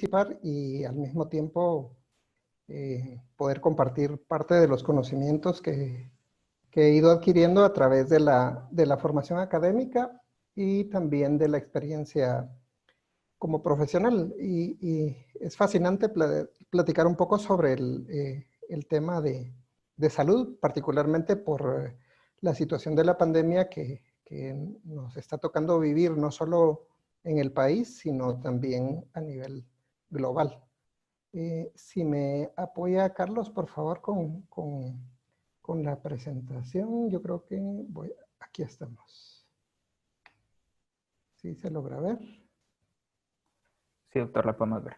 participar y al mismo tiempo poder compartir parte de los conocimientos que he ido adquiriendo a través de la formación académica y también de la experiencia como profesional. Y es fascinante platicar un poco sobre el tema de salud, particularmente por la situación de la pandemia que nos está tocando vivir no solo en el país, sino también a nivel global. Si me apoya Carlos, por favor, con la presentación. Yo creo que aquí estamos. ¿Sí se logra ver? Sí, doctor, la podemos ver.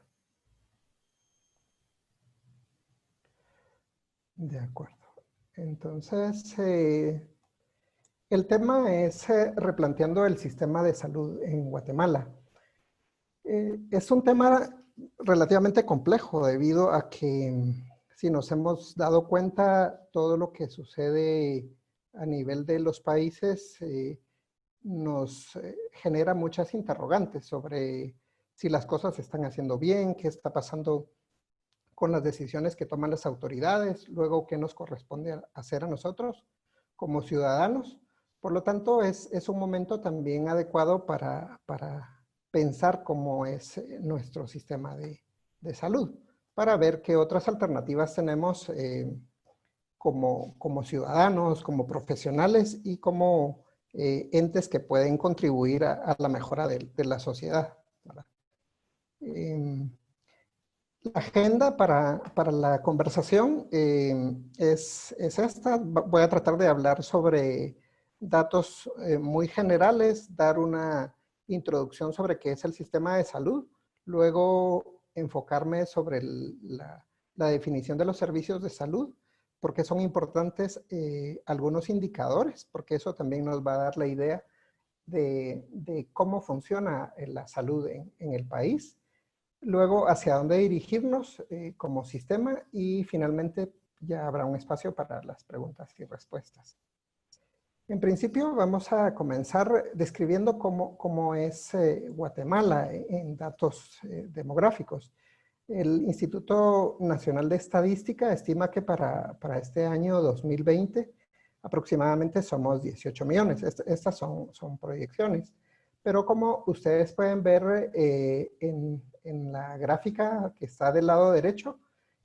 De acuerdo. Entonces, el tema es replanteando el sistema de salud en Guatemala. Es un tema relativamente complejo debido a que, si nos hemos dado cuenta, todo lo que sucede a nivel de los países nos genera muchas interrogantes sobre si las cosas se están haciendo bien, qué está pasando con las decisiones que toman las autoridades, luego qué nos corresponde hacer a nosotros como ciudadanos. Por lo tanto, es un momento también adecuado para pensar cómo es nuestro sistema de salud, para ver qué otras alternativas tenemos como ciudadanos, como profesionales y como entes que pueden contribuir a la mejora de la sociedad. La agenda para la conversación es esta. Voy a tratar de hablar sobre datos muy generales, dar una introducción sobre qué es el sistema de salud, luego enfocarme sobre la definición de los servicios de salud, porque son importantes algunos indicadores, porque eso también nos va a dar la idea de cómo funciona la salud en el país. Luego, hacia dónde dirigirnos como sistema y finalmente ya habrá un espacio para las preguntas y respuestas. En principio, vamos a comenzar describiendo cómo es Guatemala en datos demográficos. El Instituto Nacional de Estadística estima que para este año 2020 aproximadamente somos 18 millones. Estas son proyecciones. Pero como ustedes pueden ver en la gráfica que está del lado derecho,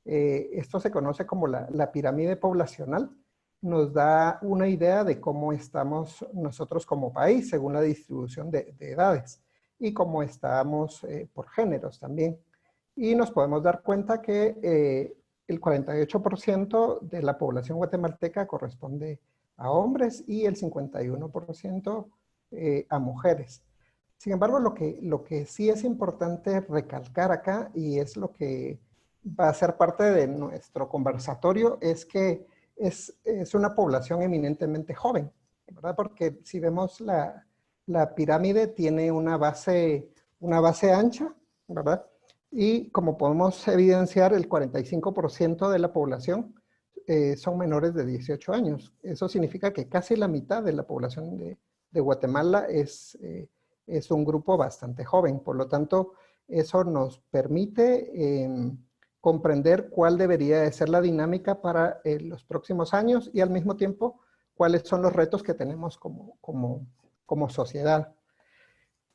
esto se conoce como la pirámide poblacional. Nos da una idea de cómo estamos nosotros como país según la distribución de edades y cómo estamos por géneros también. Y nos podemos dar cuenta que el 48% de la población guatemalteca corresponde a hombres y el 51% a mujeres. Sin embargo, lo que sí es importante recalcar acá, y es lo que va a ser parte de nuestro conversatorio, es que es una población eminentemente joven, ¿verdad? Porque si vemos la pirámide tiene una base ancha, ¿verdad? Y como podemos evidenciar, el 45% de la población son menores de 18 años. Eso significa que casi la mitad de la población de Guatemala es un grupo bastante joven. Por lo tanto, eso nos permite comprender cuál debería de ser la dinámica para los próximos años y al mismo tiempo cuáles son los retos que tenemos como sociedad.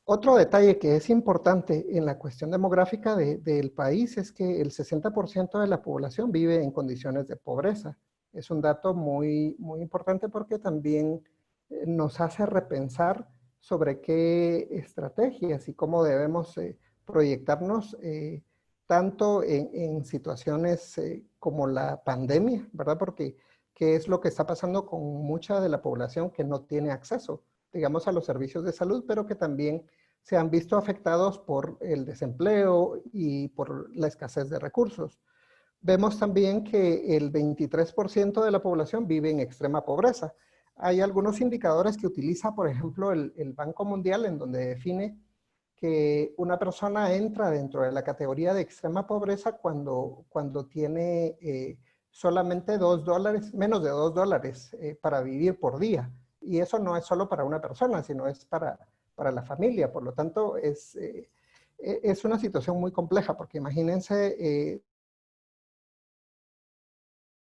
Otro detalle que es importante en la cuestión demográfica del país es que el 60% de la población vive en condiciones de pobreza. Es un dato muy, muy importante porque también nos hace repensar sobre qué estrategias y cómo debemos proyectarnos tanto en situaciones como la pandemia, ¿verdad? Porque qué es lo que está pasando con mucha de la población que no tiene acceso, digamos, a los servicios de salud, pero que también se han visto afectados por el desempleo y por la escasez de recursos. Vemos también que el 23% de la población vive en extrema pobreza. Hay algunos indicadores que utiliza, por ejemplo, el Banco Mundial, en donde define que una persona entra dentro de la categoría de extrema pobreza cuando tiene solamente $2, menos de $2 para vivir por día. Y eso no es solo para una persona, sino es para la familia. Por lo tanto, es es una situación muy compleja, porque imagínense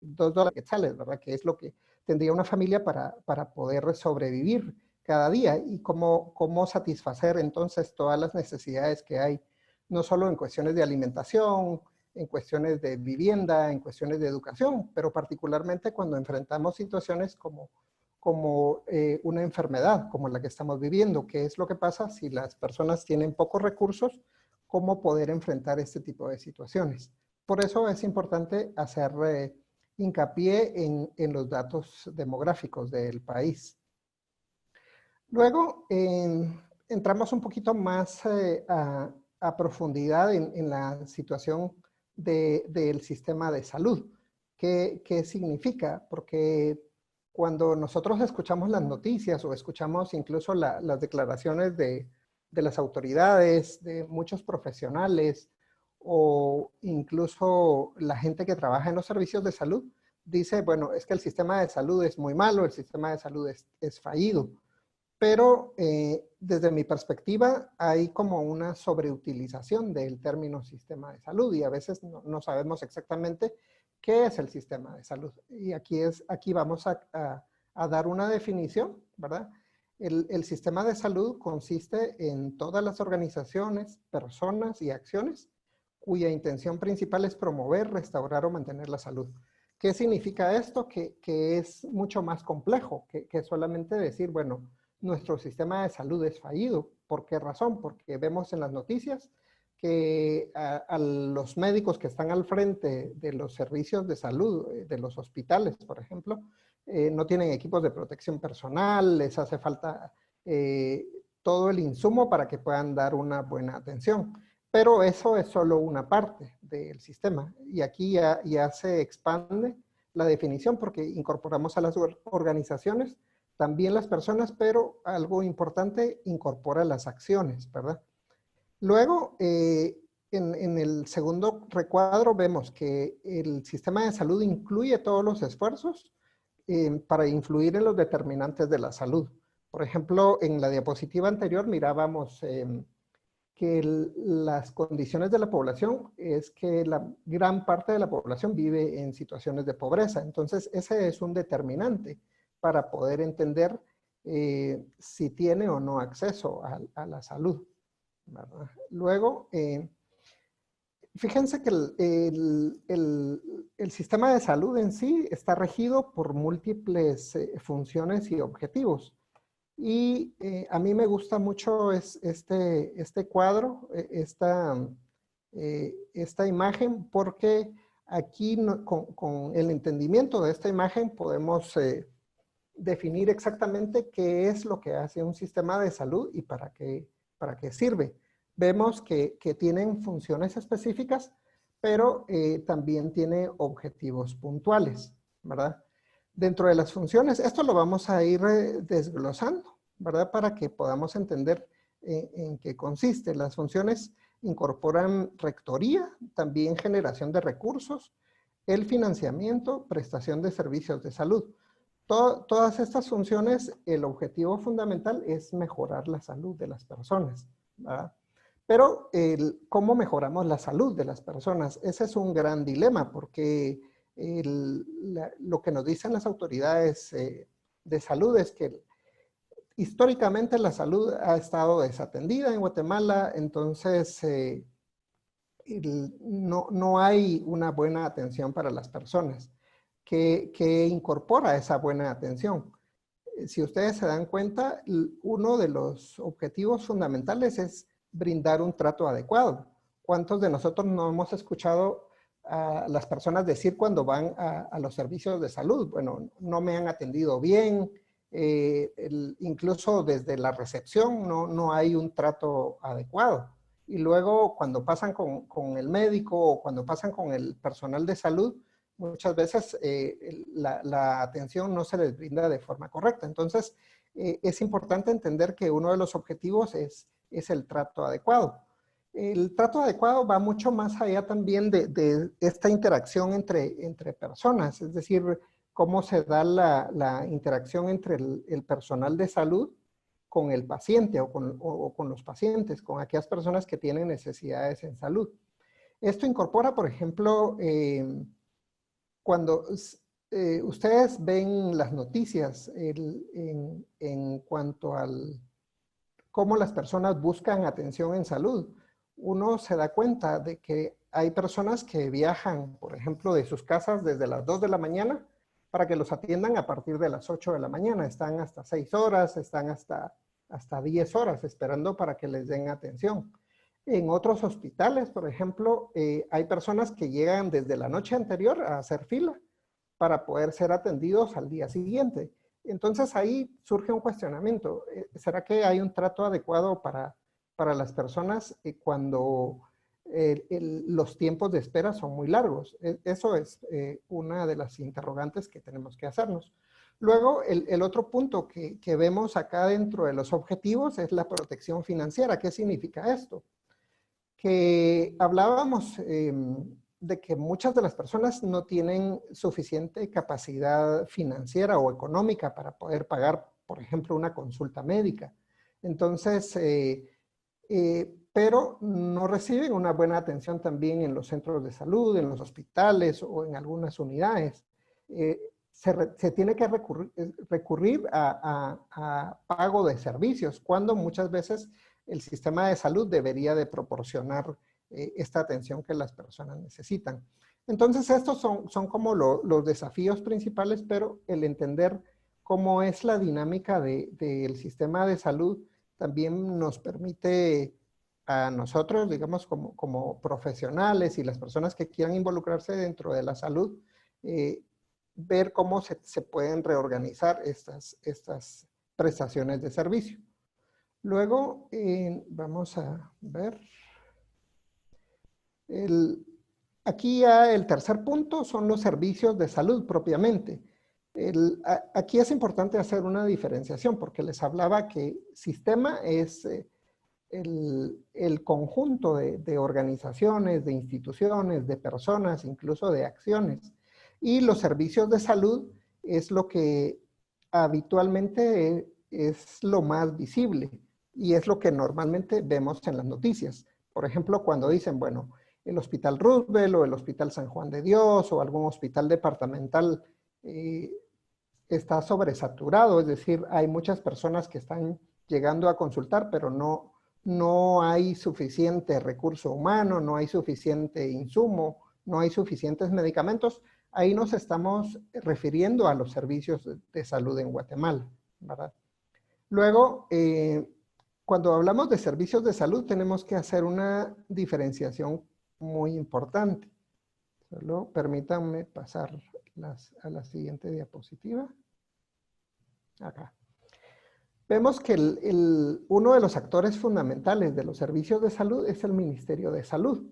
$2 quetzales, ¿verdad? Que es lo que tendría una familia para poder sobrevivir cada día y cómo satisfacer entonces todas las necesidades que hay, no solo en cuestiones de alimentación, en cuestiones de vivienda, en cuestiones de educación, pero particularmente cuando enfrentamos situaciones como una enfermedad, como la que estamos viviendo. ¿Qué es lo que pasa si las personas tienen pocos recursos? ¿Cómo poder enfrentar este tipo de situaciones? Por eso es importante hacer hincapié en los datos demográficos del país. Luego, entramos un poquito más a profundidad en la situación del sistema de salud. ¿Qué significa? Porque cuando nosotros escuchamos las noticias o escuchamos incluso las declaraciones de las autoridades, de muchos profesionales o incluso la gente que trabaja en los servicios de salud, dice, bueno, es que el sistema de salud es muy malo, el sistema de salud es fallido. Pero desde mi perspectiva hay como una sobreutilización del término sistema de salud y a veces no sabemos exactamente qué es el sistema de salud. Y aquí vamos a dar una definición, ¿verdad? El sistema de salud consiste en todas las organizaciones, personas y acciones cuya intención principal es promover, restaurar o mantener la salud. ¿Qué significa esto? Que es mucho más complejo que solamente decir, bueno, nuestro sistema de salud es fallido. ¿Por qué razón? Porque vemos en las noticias que a los médicos que están al frente de los servicios de salud, de los hospitales, por ejemplo, no tienen equipos de protección personal, les hace falta todo el insumo para que puedan dar una buena atención. Pero eso es solo una parte del sistema. Y aquí ya se expande la definición porque incorporamos a las organizaciones también las personas, pero algo importante, incorpora las acciones, ¿verdad? Luego, en el segundo recuadro vemos que el sistema de salud incluye todos los esfuerzos para influir en los determinantes de la salud. Por ejemplo, en la diapositiva anterior mirábamos que las condiciones de la población es que la gran parte de la población vive en situaciones de pobreza. Entonces, ese es un determinante para poder entender si tiene o no acceso a la salud, ¿verdad? Luego, fíjense que el sistema de salud en sí está regido por múltiples funciones y objetivos. Y a mí me gusta mucho este cuadro, esta imagen, porque aquí con el entendimiento de esta imagen podemos definir exactamente qué es lo que hace un sistema de salud y para qué sirve. Vemos que tienen funciones específicas, pero también tiene objetivos puntuales, ¿verdad? Dentro de las funciones, esto lo vamos a ir desglosando, ¿verdad? Para que podamos entender en qué consiste. Las funciones incorporan rectoría, también generación de recursos, el financiamiento, prestación de servicios de salud. Todas estas funciones, el objetivo fundamental es mejorar la salud de las personas, ¿verdad? Pero ¿cómo mejoramos la salud de las personas? Ese es un gran dilema porque lo que nos dicen las autoridades de salud es que históricamente la salud ha estado desatendida en Guatemala, entonces no hay una buena atención para las personas que incorpora esa buena atención. Si ustedes se dan cuenta, uno de los objetivos fundamentales es brindar un trato adecuado. ¿Cuántos de nosotros no hemos escuchado a las personas decir cuando van a los servicios de salud? Bueno, no me han atendido bien, incluso desde la recepción no hay un trato adecuado. Y luego cuando pasan con el médico o cuando pasan con el personal de salud, muchas veces la atención no se les brinda de forma correcta. Entonces, es importante entender que uno de los objetivos es el trato adecuado. El trato adecuado va mucho más allá también de esta interacción entre personas, es decir, cómo se da la interacción entre el personal de salud con el paciente o con los pacientes, con aquellas personas que tienen necesidades en salud. Esto incorpora, por ejemplo, cuando ustedes ven las noticias en cuanto al cómo las personas buscan atención en salud, uno se da cuenta de que hay personas que viajan, por ejemplo, de sus casas desde las 2 de la mañana para que los atiendan a partir de las 8 de la mañana. Están hasta 6 horas, están hasta 10 horas esperando para que les den atención. En otros hospitales, por ejemplo, hay personas que llegan desde la noche anterior a hacer fila para poder ser atendidos al día siguiente. Entonces ahí surge un cuestionamiento. ¿Será que hay un trato adecuado para las personas cuando los tiempos de espera son muy largos? Eso es una de las interrogantes que tenemos que hacernos. Luego, el otro punto que vemos acá dentro de los objetivos es la protección financiera. ¿Qué significa esto? Que hablábamos de que muchas de las personas no tienen suficiente capacidad financiera o económica para poder pagar, por ejemplo, una consulta médica. Entonces, pero no reciben una buena atención también en los centros de salud, en los hospitales o en algunas unidades. Se tiene que recurrir a pago de servicios, cuando muchas veces el sistema de salud debería de proporcionar esta atención que las personas necesitan. Entonces, estos son como los desafíos principales, pero el entender cómo es la dinámica del sistema de salud también nos permite a nosotros, digamos, como profesionales y las personas que quieran involucrarse dentro de la salud, ver cómo se pueden reorganizar estas prestaciones de servicio. Luego, vamos a ver. Aquí ya el tercer punto son los servicios de salud propiamente. Aquí es importante hacer una diferenciación porque les hablaba que sistema es el conjunto de organizaciones, de instituciones, de personas, incluso de acciones. Y los servicios de salud es lo que habitualmente es lo más visible y es lo que normalmente vemos en las noticias. Por ejemplo, cuando dicen, bueno, el Hospital Roosevelt o el Hospital San Juan de Dios o algún hospital departamental está sobresaturado, es decir, hay muchas personas que están llegando a consultar, pero no hay suficiente recurso humano, no hay suficiente insumo, no hay suficientes medicamentos. Ahí nos estamos refiriendo a los servicios de salud en Guatemala, ¿verdad? Luego, cuando hablamos de servicios de salud, tenemos que hacer una diferenciación muy importante. Solo permítanme pasar a la siguiente diapositiva. Acá. Vemos que uno de los actores fundamentales de los servicios de salud es el Ministerio de Salud.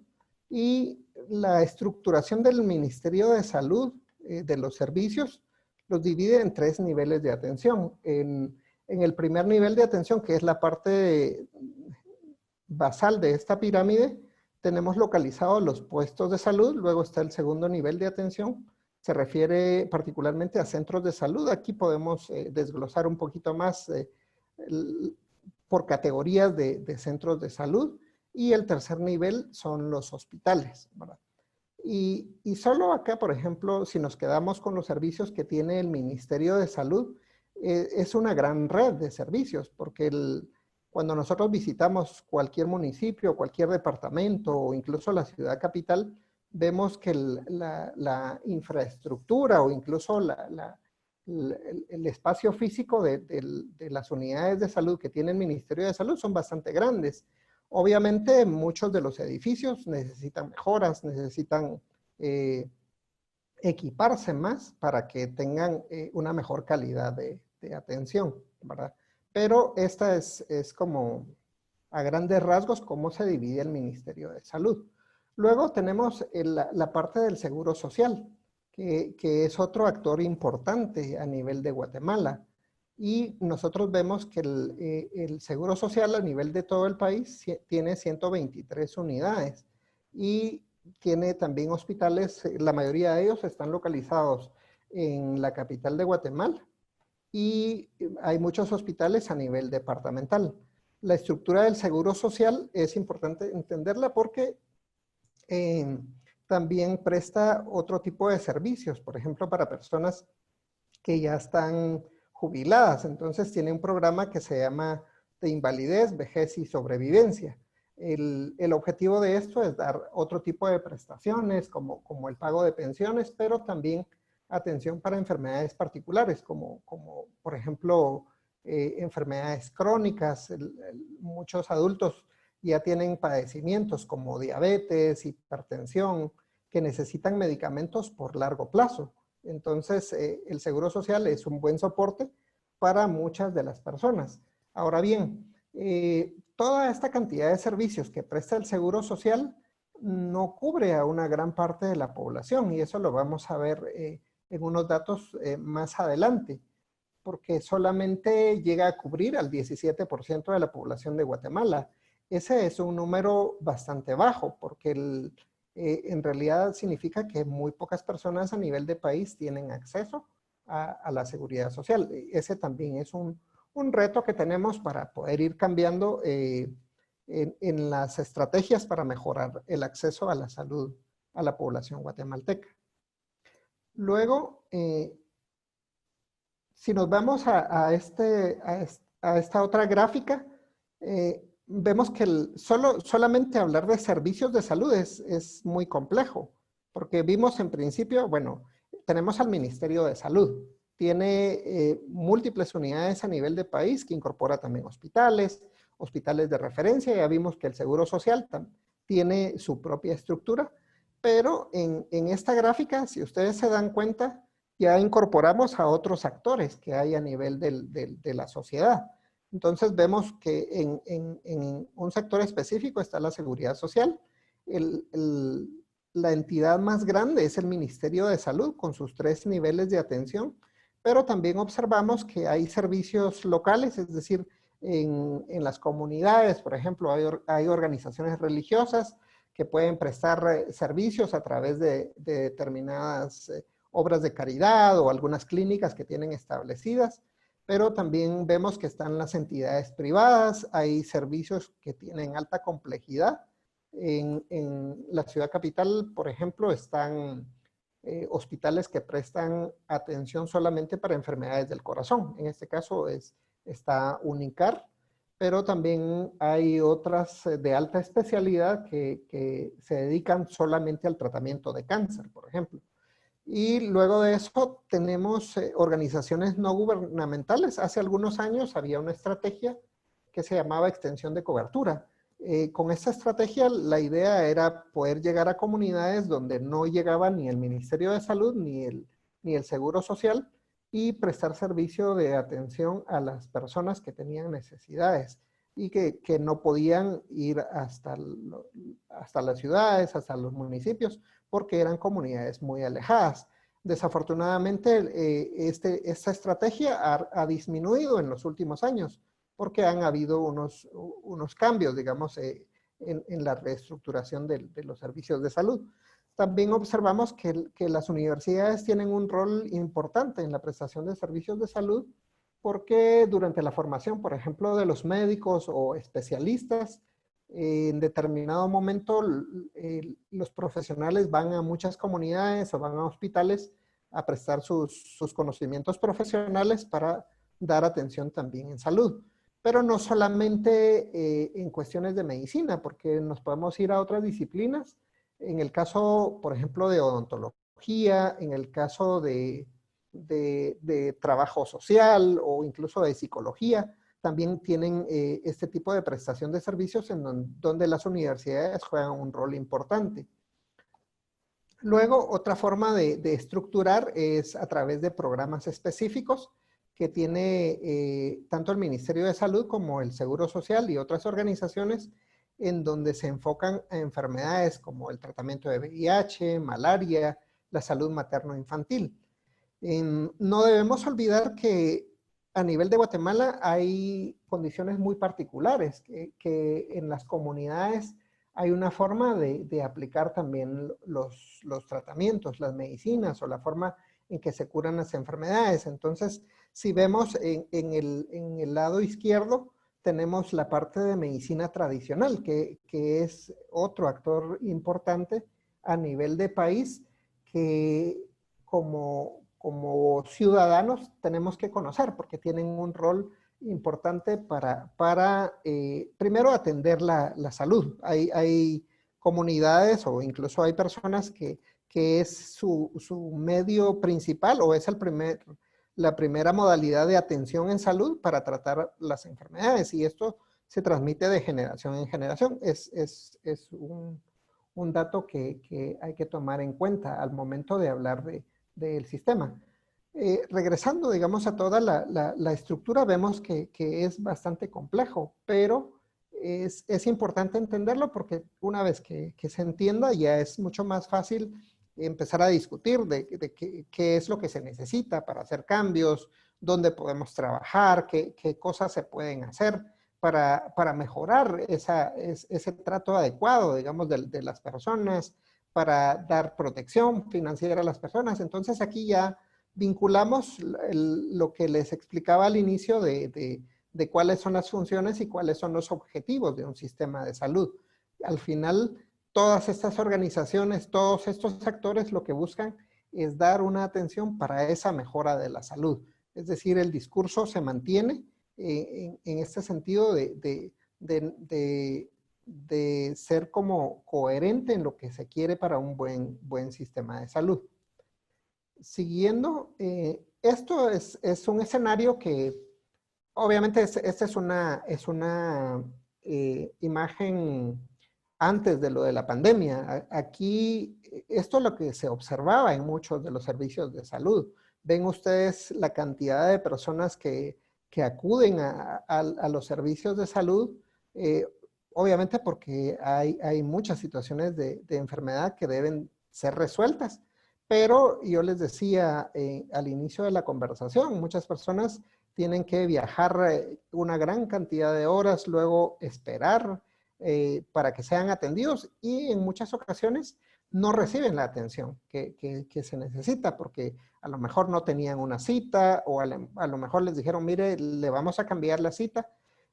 Y la estructuración del Ministerio de Salud, de los servicios, los divide en 3 niveles de atención. En el primer nivel de atención, que es la parte basal de esta pirámide, tenemos localizados los puestos de salud. Luego está el segundo nivel de atención. Se refiere particularmente a centros de salud. Aquí podemos desglosar un poquito más por categorías de centros de salud. Y el tercer nivel son los hospitales, ¿verdad? Y solo acá, por ejemplo, si nos quedamos con los servicios que tiene el Ministerio de Salud, es una gran red de servicios, porque cuando nosotros visitamos cualquier municipio, cualquier departamento o incluso la ciudad capital, vemos que la infraestructura o incluso el espacio físico de las unidades de salud que tiene el Ministerio de Salud son bastante grandes. Obviamente muchos de los edificios necesitan mejoras, necesitan equiparse más para que tengan una mejor calidad de atención, ¿verdad? Pero esta es como a grandes rasgos cómo se divide el Ministerio de Salud. Luego tenemos la parte del Seguro Social, que es otro actor importante a nivel de Guatemala. Y nosotros vemos que el Seguro Social a nivel de todo el país tiene 123 unidades y tiene también hospitales, la mayoría de ellos están localizados en la capital de Guatemala y hay muchos hospitales a nivel departamental. La estructura del seguro social es importante entenderla porque también presta otro tipo de servicios, por ejemplo, para personas que ya están jubiladas. Entonces tiene un programa que se llama de invalidez, vejez y sobrevivencia. El objetivo de esto es dar otro tipo de prestaciones como el pago de pensiones, pero también atención para enfermedades particulares, como por ejemplo enfermedades crónicas. Muchos adultos ya tienen padecimientos como diabetes, hipertensión, que necesitan medicamentos por largo plazo. Entonces, el Seguro Social es un buen soporte para muchas de las personas. Ahora bien, toda esta cantidad de servicios que presta el Seguro Social no cubre a una gran parte de la población, y eso lo vamos a ver en unos datos más adelante, porque solamente llega a cubrir al 17% de la población de Guatemala. Ese es un número bastante bajo, porque en realidad significa que muy pocas personas a nivel de país tienen acceso a la seguridad social. Ese también es un reto que tenemos para poder ir cambiando en las estrategias para mejorar el acceso a la salud a la población guatemalteca. Luego, si nos vamos a esta otra gráfica, vemos que solamente hablar de servicios de salud es muy complejo, porque vimos en principio, bueno, tenemos al Ministerio de Salud, tiene múltiples unidades a nivel de país que incorpora también hospitales de referencia. Ya vimos que el Seguro Social tiene su propia estructura, pero en esta gráfica, si ustedes se dan cuenta, ya incorporamos a otros actores que hay a nivel de la sociedad. Entonces vemos que en un sector específico está la seguridad social. La entidad más grande es el Ministerio de Salud con sus 3 niveles de atención, pero también observamos que hay servicios locales, es decir, en las comunidades, por ejemplo, hay organizaciones religiosas que pueden prestar servicios a través de determinadas obras de caridad o algunas clínicas que tienen establecidas, pero también vemos que están las entidades privadas, hay servicios que tienen alta complejidad. En la ciudad capital, por ejemplo, están hospitales que prestan atención solamente para enfermedades del corazón. En este caso está Unicar, pero también hay otras de alta especialidad que se dedican solamente al tratamiento de cáncer, por ejemplo. Y luego de eso tenemos organizaciones no gubernamentales. Hace algunos años había una estrategia que se llamaba extensión de cobertura. Con esta estrategia la idea era poder llegar a comunidades donde no llegaba ni el Ministerio de Salud ni el Seguro Social y prestar servicio de atención a las personas que tenían necesidades y que no podían ir hasta las ciudades, hasta los municipios, porque eran comunidades muy alejadas. Desafortunadamente, esta estrategia ha disminuido en los últimos años, porque han habido unos cambios, digamos, en la reestructuración de los servicios de salud. También observamos que las universidades tienen un rol importante en la prestación de servicios de salud, porque durante la formación, por ejemplo, de los médicos o especialistas, en determinado momento los profesionales van a muchas comunidades o van a hospitales a prestar sus conocimientos profesionales para dar atención también en salud. Pero no solamente en cuestiones de medicina, porque nos podemos ir a otras disciplinas. En el caso, por ejemplo, de odontología, en el caso de trabajo social o incluso de psicología, también tienen este tipo de prestación de servicios en donde las universidades juegan un rol importante. Luego, otra forma de estructurar es a través de programas específicos que tiene tanto el Ministerio de Salud como el Seguro Social y otras organizaciones en donde se enfocan a enfermedades como el tratamiento de VIH, malaria, la salud materno-infantil. No debemos olvidar que a nivel de Guatemala hay condiciones muy particulares, que en las comunidades hay una forma de aplicar también los tratamientos, las medicinas o la forma en que se curan las enfermedades. Entonces, si vemos en el lado izquierdo, tenemos la parte de medicina tradicional, que es otro actor importante a nivel de país que como ciudadanos tenemos que conocer porque tienen un rol importante para primero atender la salud. Hay comunidades o incluso hay personas que es su medio principal o es la primera modalidad de atención en salud para tratar las enfermedades, y esto se transmite de generación en generación. Es un dato que hay que tomar en cuenta al momento de hablar del sistema. Regresando, digamos, a toda la estructura, vemos que es bastante complejo, pero es importante entenderlo porque una vez que se entienda ya es mucho más fácil empezar a discutir de qué es lo que se necesita para hacer cambios, dónde podemos trabajar, qué cosas se pueden hacer para mejorar ese trato adecuado, digamos, de las personas, para dar protección financiera a las personas. Entonces aquí ya vinculamos lo que les explicaba al inicio de cuáles son las funciones y cuáles son los objetivos de un sistema de salud. Al final, todas estas organizaciones, todos estos actores lo que buscan es dar una atención para esa mejora de la salud. Es decir, el discurso se mantiene en este sentido de ser como coherente en lo que se quiere para un buen sistema de salud. Siguiendo, esto es un escenario que obviamente esta es una imagen antes de lo de la pandemia. Aquí, esto es lo que se observaba en muchos de los servicios de salud. Ven ustedes la cantidad de personas que acuden a los servicios de salud, obviamente porque hay muchas situaciones de enfermedad que deben ser resueltas. Pero yo les decía al inicio de la conversación, muchas personas tienen que viajar una gran cantidad de horas, luego esperar para que sean atendidos y en muchas ocasiones no reciben la atención que se necesita porque a lo mejor no tenían una cita o a lo mejor les dijeron, mire, le vamos a cambiar la cita.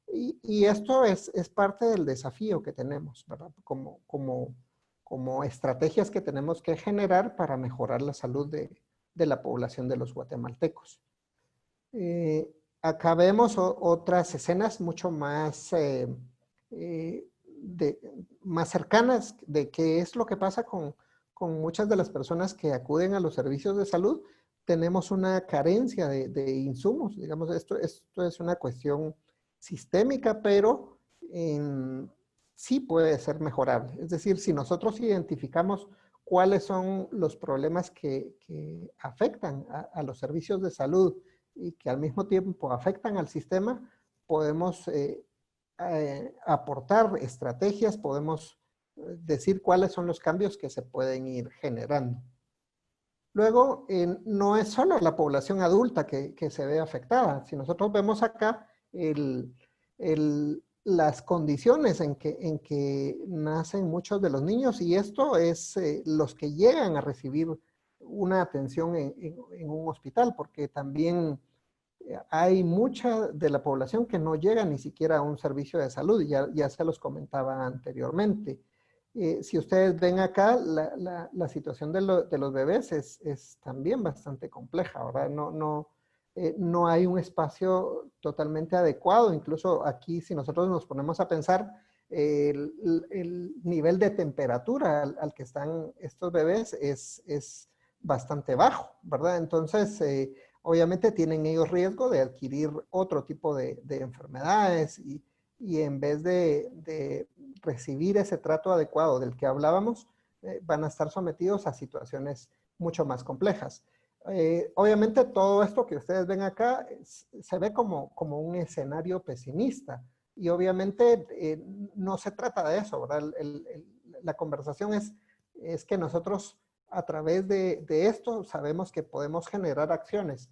Y esto es parte del desafío que tenemos, ¿verdad? Como estrategias que tenemos que generar para mejorar la salud de la población de los guatemaltecos. Acá vemos otras escenas mucho más, más cercanas de qué es lo que pasa con muchas de las personas que acuden a los servicios de salud. Tenemos una carencia de insumos, digamos, esto es una cuestión sistémica, pero sí puede ser mejorable. Es decir, si nosotros identificamos cuáles son los problemas que afectan a los servicios de salud y que al mismo tiempo afectan al sistema, podemos aportar estrategias, podemos decir cuáles son los cambios que se pueden ir generando. Luego, no es solo la población adulta que se ve afectada. Si nosotros vemos acá las condiciones en que nacen muchos de los niños, y esto es los que llegan a recibir una atención en un hospital, porque también hay mucha de la población que no llega ni siquiera a un servicio de salud, ya se los comentaba anteriormente. Si ustedes ven acá, la situación de los bebés es también bastante compleja, ¿verdad? No hay un espacio totalmente adecuado. Incluso aquí, si nosotros nos ponemos a pensar, el nivel de temperatura al que están estos bebés es bastante bajo, ¿verdad? Entonces, obviamente tienen ellos riesgo de adquirir otro tipo de enfermedades y en vez de recibir ese trato adecuado del que hablábamos, van a estar sometidos a situaciones mucho más complejas. Obviamente todo esto que ustedes ven acá se ve como un escenario pesimista y obviamente no se trata de eso, ¿verdad? La conversación es que nosotros a través de esto sabemos que podemos generar acciones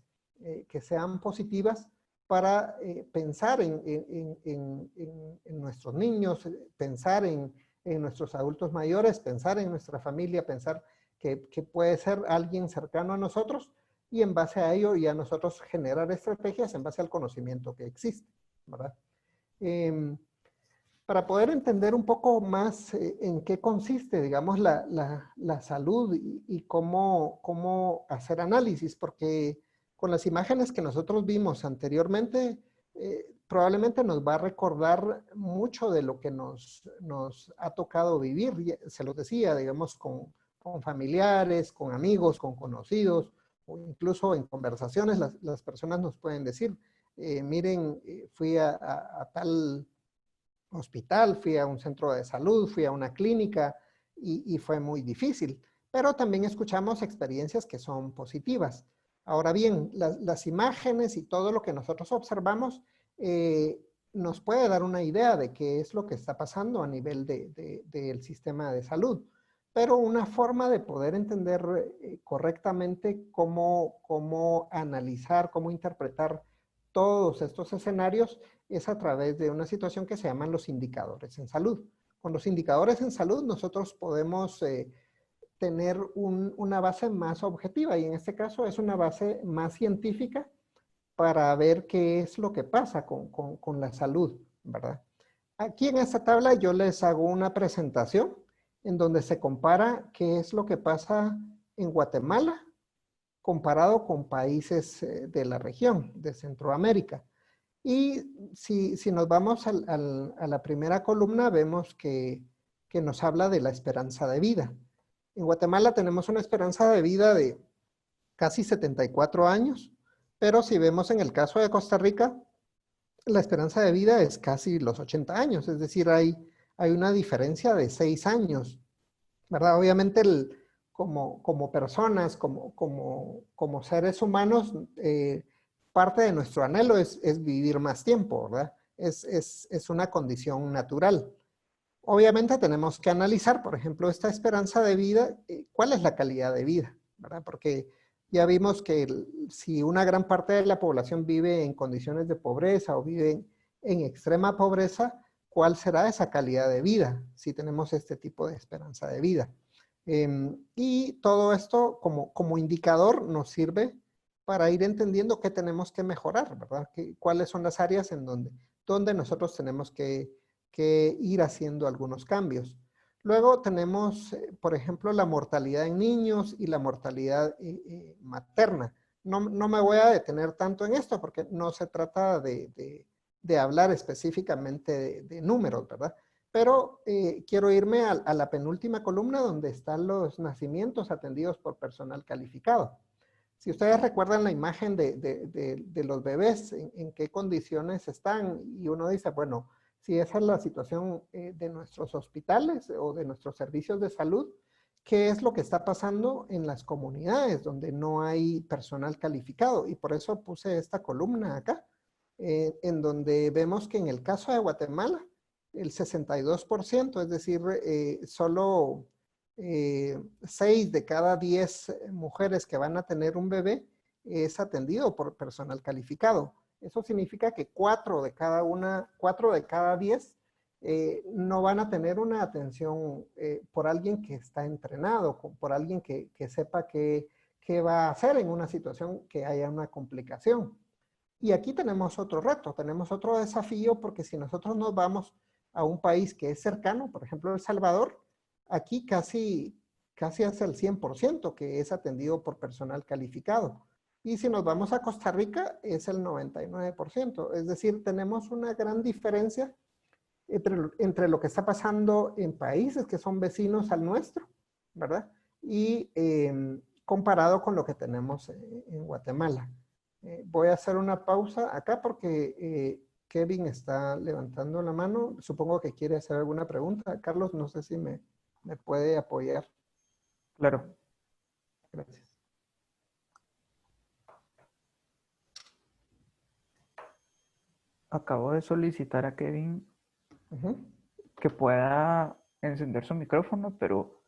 que sean positivas para pensar en nuestros niños, pensar en nuestros adultos mayores, pensar en nuestra familia, pensar que puede ser alguien cercano a nosotros, y en base a ello ya nosotros generar estrategias en base al conocimiento que existe, ¿verdad? Para poder entender un poco más en qué consiste, digamos, la salud y cómo hacer análisis, porque con las imágenes que nosotros vimos anteriormente, probablemente nos va a recordar mucho de lo que nos ha tocado vivir, se los decía, digamos, con familiares, con amigos, con conocidos, o incluso en conversaciones las personas nos pueden decir, miren, fui a tal hospital, fui a un centro de salud, fui a una clínica y fue muy difícil. Pero también escuchamos experiencias que son positivas. Ahora bien, las imágenes y todo lo que nosotros observamos nos puede dar una idea de qué es lo que está pasando a nivel del sistema de salud. Pero una forma de poder entender correctamente cómo analizar, cómo interpretar todos estos escenarios es a través de una situación que se llaman los indicadores en salud. Con los indicadores en salud nosotros podemos tener una base más objetiva y en este caso es una base más científica para ver qué es lo que pasa con la salud, ¿verdad? Aquí en esta tabla yo les hago una presentación en donde se compara qué es lo que pasa en Guatemala comparado con países de la región, de Centroamérica. Y si nos vamos a la primera columna, vemos que nos habla de la esperanza de vida. En Guatemala tenemos una esperanza de vida de casi 74 años, pero si vemos en el caso de Costa Rica, la esperanza de vida es casi los 80 años, es decir, hay una diferencia de 6 años, ¿verdad? Obviamente como personas, como seres humanos, parte de nuestro anhelo es vivir más tiempo, ¿verdad? Es una condición natural. Obviamente tenemos que analizar, por ejemplo, esta esperanza de vida, ¿cuál es la calidad de vida? ¿Verdad? Porque ya vimos que si una gran parte de la población vive en condiciones de pobreza o vive en extrema pobreza, ¿cuál será esa calidad de vida si tenemos este tipo de esperanza de vida? Y todo esto como indicador nos sirve para ir entendiendo qué tenemos que mejorar, ¿verdad? ¿Cuáles son las áreas en donde nosotros tenemos que ir haciendo algunos cambios? Luego tenemos, por ejemplo, la mortalidad en niños y la mortalidad materna. No me voy a detener tanto en esto porque no se trata de hablar específicamente de números, ¿verdad? Pero quiero irme a la penúltima columna donde están los nacimientos atendidos por personal calificado. Si ustedes recuerdan la imagen de los bebés, en qué condiciones están, y uno dice, bueno, si esa es la situación de nuestros hospitales o de nuestros servicios de salud, ¿qué es lo que está pasando en las comunidades donde no hay personal calificado? Y por eso puse esta columna acá, en donde vemos que en el caso de Guatemala, el 62%, es decir, solo 6 de cada 10 mujeres que van a tener un bebé es atendido por personal calificado. Eso significa que 4 de cada 10 no van a tener una atención por alguien que está entrenado, por alguien que sepa qué va a hacer en una situación que haya una complicación. Y aquí tenemos otro reto, tenemos otro desafío, porque si nosotros nos vamos a un país que es cercano, por ejemplo El Salvador, aquí casi hace el 100% que es atendido por personal calificado. Y si nos vamos a Costa Rica, es el 99%. Es decir, tenemos una gran diferencia entre lo que está pasando en países que son vecinos al nuestro, ¿verdad? Y comparado con lo que tenemos en Guatemala. Voy a hacer una pausa acá porque Kevin está levantando la mano. Supongo que quiere hacer alguna pregunta. Carlos, no sé si me puede apoyar. Claro. Gracias. Acabo de solicitar a Kevin que pueda encender su micrófono, pero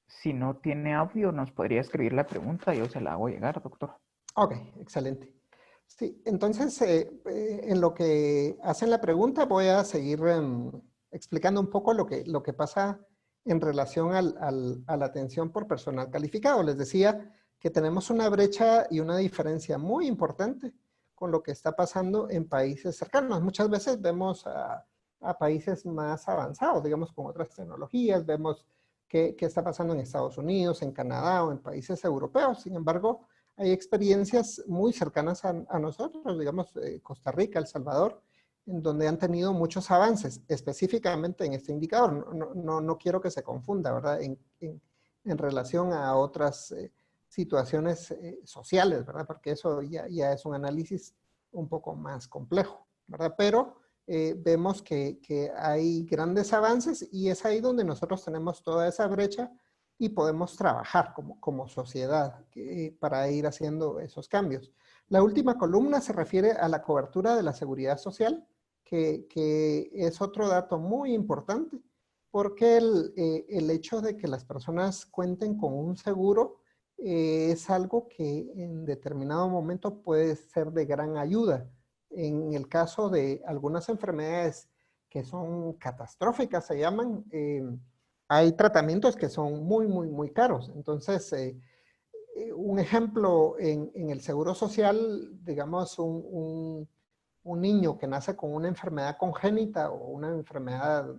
si no tiene audio, nos podría escribir la pregunta y yo se la hago llegar, doctor. Ok, excelente. Sí, entonces, en lo que hacen la pregunta, voy a seguir explicando un poco lo que pasa en relación a la atención por personal calificado. Les decía que tenemos una brecha y una diferencia muy importante con lo que está pasando en países cercanos. Muchas veces vemos a países más avanzados, digamos, con otras tecnologías, vemos qué está pasando en Estados Unidos, en Canadá o en países europeos. Sin embargo, hay experiencias muy cercanas a nosotros, digamos, Costa Rica, El Salvador, en donde han tenido muchos avances, específicamente en este indicador. No quiero que se confunda, ¿verdad? En relación a otras situaciones sociales, ¿verdad? Porque eso ya es un análisis un poco más complejo, ¿verdad? Pero vemos que hay grandes avances y es ahí donde nosotros tenemos toda esa brecha y podemos trabajar como sociedad para ir haciendo esos cambios. La última columna se refiere a la cobertura de la seguridad social, que es otro dato muy importante, porque el hecho de que las personas cuenten con un seguro es algo que en determinado momento puede ser de gran ayuda. En el caso de algunas enfermedades que son catastróficas, se llaman, hay tratamientos que son muy caros. Entonces, un ejemplo en el seguro social, digamos, un niño que nace con una enfermedad congénita o una enfermedad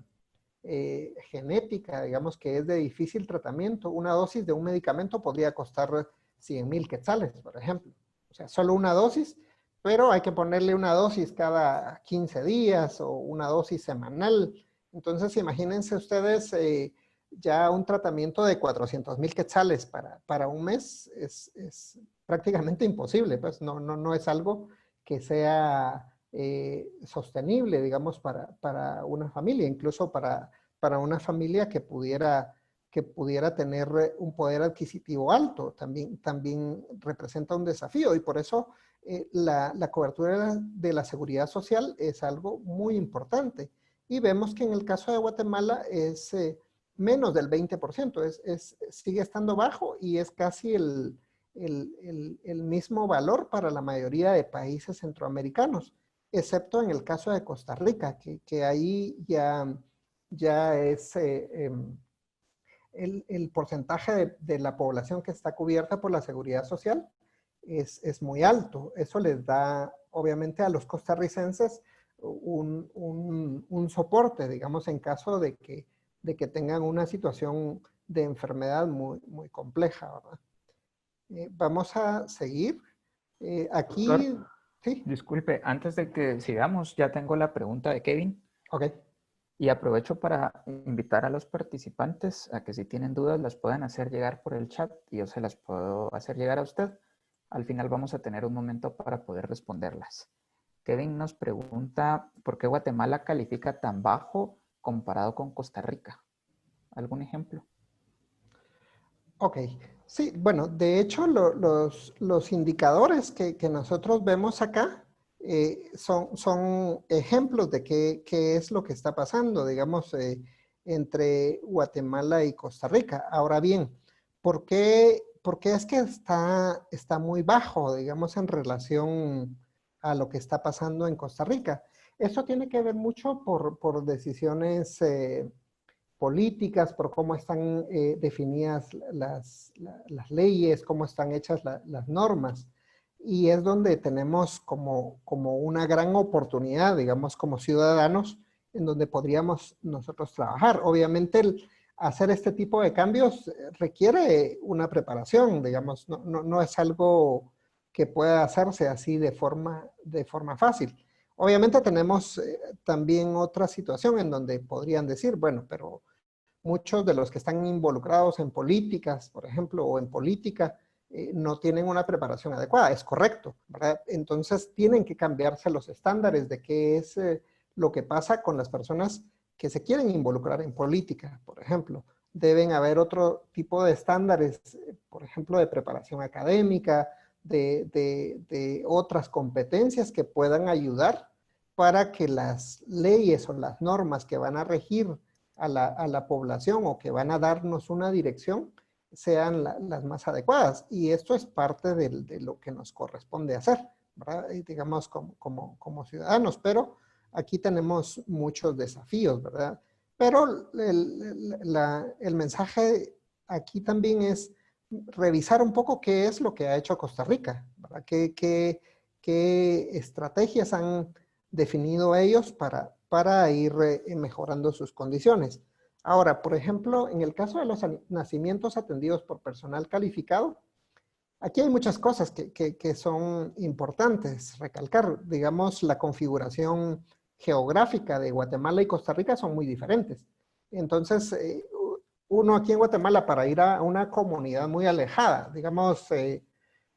genética, digamos que es de difícil tratamiento, una dosis de un medicamento podría costar 100,000 quetzales, por ejemplo. O sea, solo una dosis, pero hay que ponerle una dosis cada 15 días o una dosis semanal. Entonces, imagínense ustedes ya un tratamiento de 400,000 quetzales para un mes es prácticamente imposible, pues no es algo que sea sostenible, digamos, para una familia, incluso para una familia que pudiera tener un poder adquisitivo alto, también representa un desafío y por eso la cobertura de la seguridad social es algo muy importante. Y vemos que en el caso de Guatemala es menos del 20%, sigue estando bajo y es casi el mismo valor para la mayoría de países centroamericanos, excepto en el caso de Costa Rica, que ahí ya es el porcentaje de la población que está cubierta por la seguridad social es muy alto. Eso les da, obviamente, a los costarricenses un soporte, digamos, en caso de que tengan una situación de enfermedad muy compleja, ¿verdad? Vamos a seguir. Aquí, Doctor, sí, disculpe, antes de que sigamos, ya tengo la pregunta de Kevin ok. y aprovecho para invitar a los participantes a que si tienen dudas las puedan hacer llegar por el chat y yo se las puedo hacer llegar a usted. Al final vamos a tener un momento para poder responderlas. Kevin nos pregunta por qué Guatemala califica tan bajo comparado con Costa Rica. ¿Algún ejemplo? Ok, sí, bueno, de hecho los indicadores que nosotros vemos acá son ejemplos de qué es lo que está pasando, digamos, entre Guatemala y Costa Rica. Ahora bien, ¿por qué es que está muy bajo, digamos, en relación a lo que está pasando en Costa Rica? Eso tiene que ver mucho por decisiones políticas, por cómo están definidas las leyes, cómo están hechas las normas. Y es donde tenemos como una gran oportunidad, digamos, como ciudadanos, en donde podríamos nosotros trabajar. Obviamente, hacer este tipo de cambios requiere una preparación, digamos, no es algo que pueda hacerse así de forma fácil. Obviamente tenemos también otra situación en donde podrían decir, bueno, pero muchos de los que están involucrados en políticas, por ejemplo, o en política, no tienen una preparación adecuada. Es correcto, ¿verdad? Entonces tienen que cambiarse los estándares de qué es lo que pasa con las personas que se quieren involucrar en política, por ejemplo. Deben haber otro tipo de estándares, por ejemplo, de preparación académica, de otras competencias que puedan ayudar para que las leyes o las normas que van a regir a la población o que van a darnos una dirección sean las más adecuadas. Y esto es parte de lo que nos corresponde hacer, ¿verdad? Y digamos, como ciudadanos, pero aquí tenemos muchos desafíos, ¿verdad? Pero el mensaje aquí también es revisar un poco qué es lo que ha hecho Costa Rica, ¿verdad? ¿Qué estrategias han definido ellos para ir mejorando sus condiciones? Ahora, por ejemplo, en el caso de los nacimientos atendidos por personal calificado, aquí hay muchas cosas que son importantes recalcar. Digamos, la configuración geográfica de Guatemala y Costa Rica son muy diferentes. Entonces, uno aquí en Guatemala para ir a una comunidad muy alejada, digamos,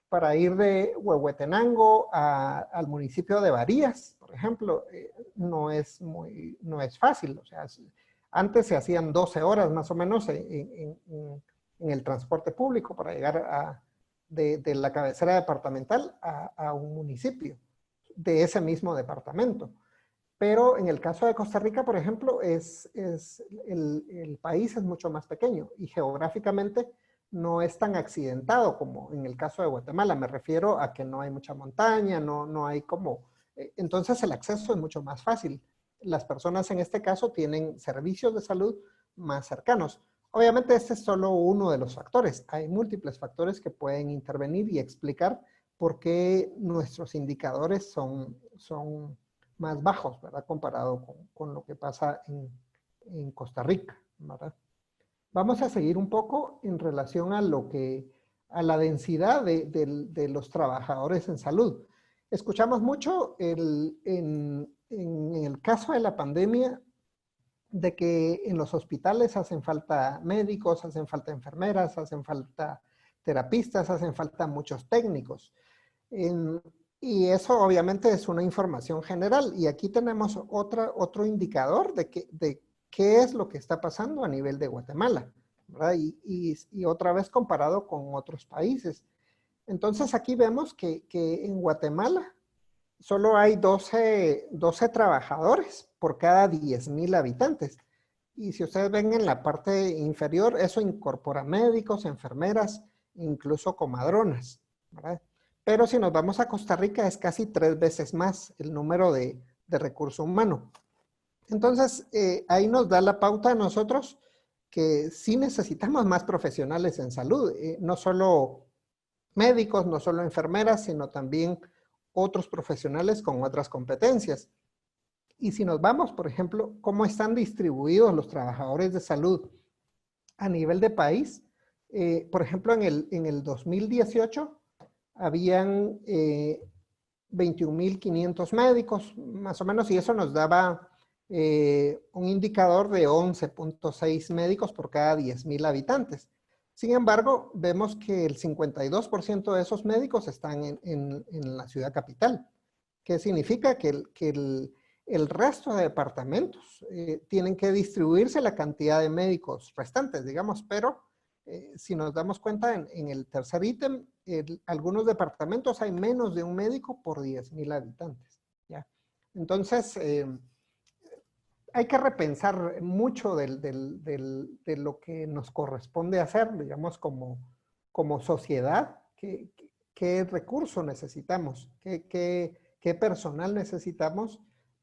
para ir de Huehuetenango al municipio de Varías, por ejemplo, no es fácil. O sea, antes se hacían 12 horas más o menos en el transporte público para llegar de la cabecera departamental a un municipio de ese mismo departamento. Pero en el caso de Costa Rica, por ejemplo, el país es mucho más pequeño y geográficamente no es tan accidentado como en el caso de Guatemala. Me refiero a que no hay mucha montaña, no hay como... Entonces el acceso es mucho más fácil. Las personas en este caso tienen servicios de salud más cercanos. Obviamente este es solo uno de los factores. Hay múltiples factores que pueden intervenir y explicar por qué nuestros indicadores son más bajos, ¿verdad? Comparado con lo que pasa en Costa Rica, ¿verdad? Vamos a seguir un poco en relación a a la densidad de los trabajadores en salud. Escuchamos mucho en el caso de la pandemia de que en los hospitales hacen falta médicos, hacen falta enfermeras, hacen falta terapistas, hacen falta muchos técnicos. Y eso obviamente es una información general. Y aquí tenemos otro indicador de qué es lo que está pasando a nivel de Guatemala, ¿verdad? Y otra vez comparado con otros países. Entonces aquí vemos que en Guatemala solo hay 12 trabajadores por cada 10,000 habitantes. Y si ustedes ven en la parte inferior, eso incorpora médicos, enfermeras, incluso comadronas, ¿verdad? Pero si nos vamos a Costa Rica es casi 3 veces más el número de recurso humano. Entonces, ahí nos da la pauta a nosotros que sí necesitamos más profesionales en salud, no solo médicos, no solo enfermeras, sino también otros profesionales con otras competencias. Y si nos vamos, por ejemplo, cómo están distribuidos los trabajadores de salud a nivel de país, por ejemplo, en el 2018 habían 21,500 médicos, más o menos, y eso nos daba un indicador de 11,6 médicos por cada 10,000 habitantes. Sin embargo, vemos que el 52% de esos médicos están en la ciudad capital, que significa que el resto de departamentos tienen que distribuirse la cantidad de médicos restantes, digamos, pero si nos damos cuenta en el tercer ítem, algunos departamentos hay menos de un médico por 10,000 habitantes, ¿ya? Entonces, hay que repensar mucho de lo que nos corresponde hacer, digamos, como sociedad, qué recurso necesitamos, qué personal necesitamos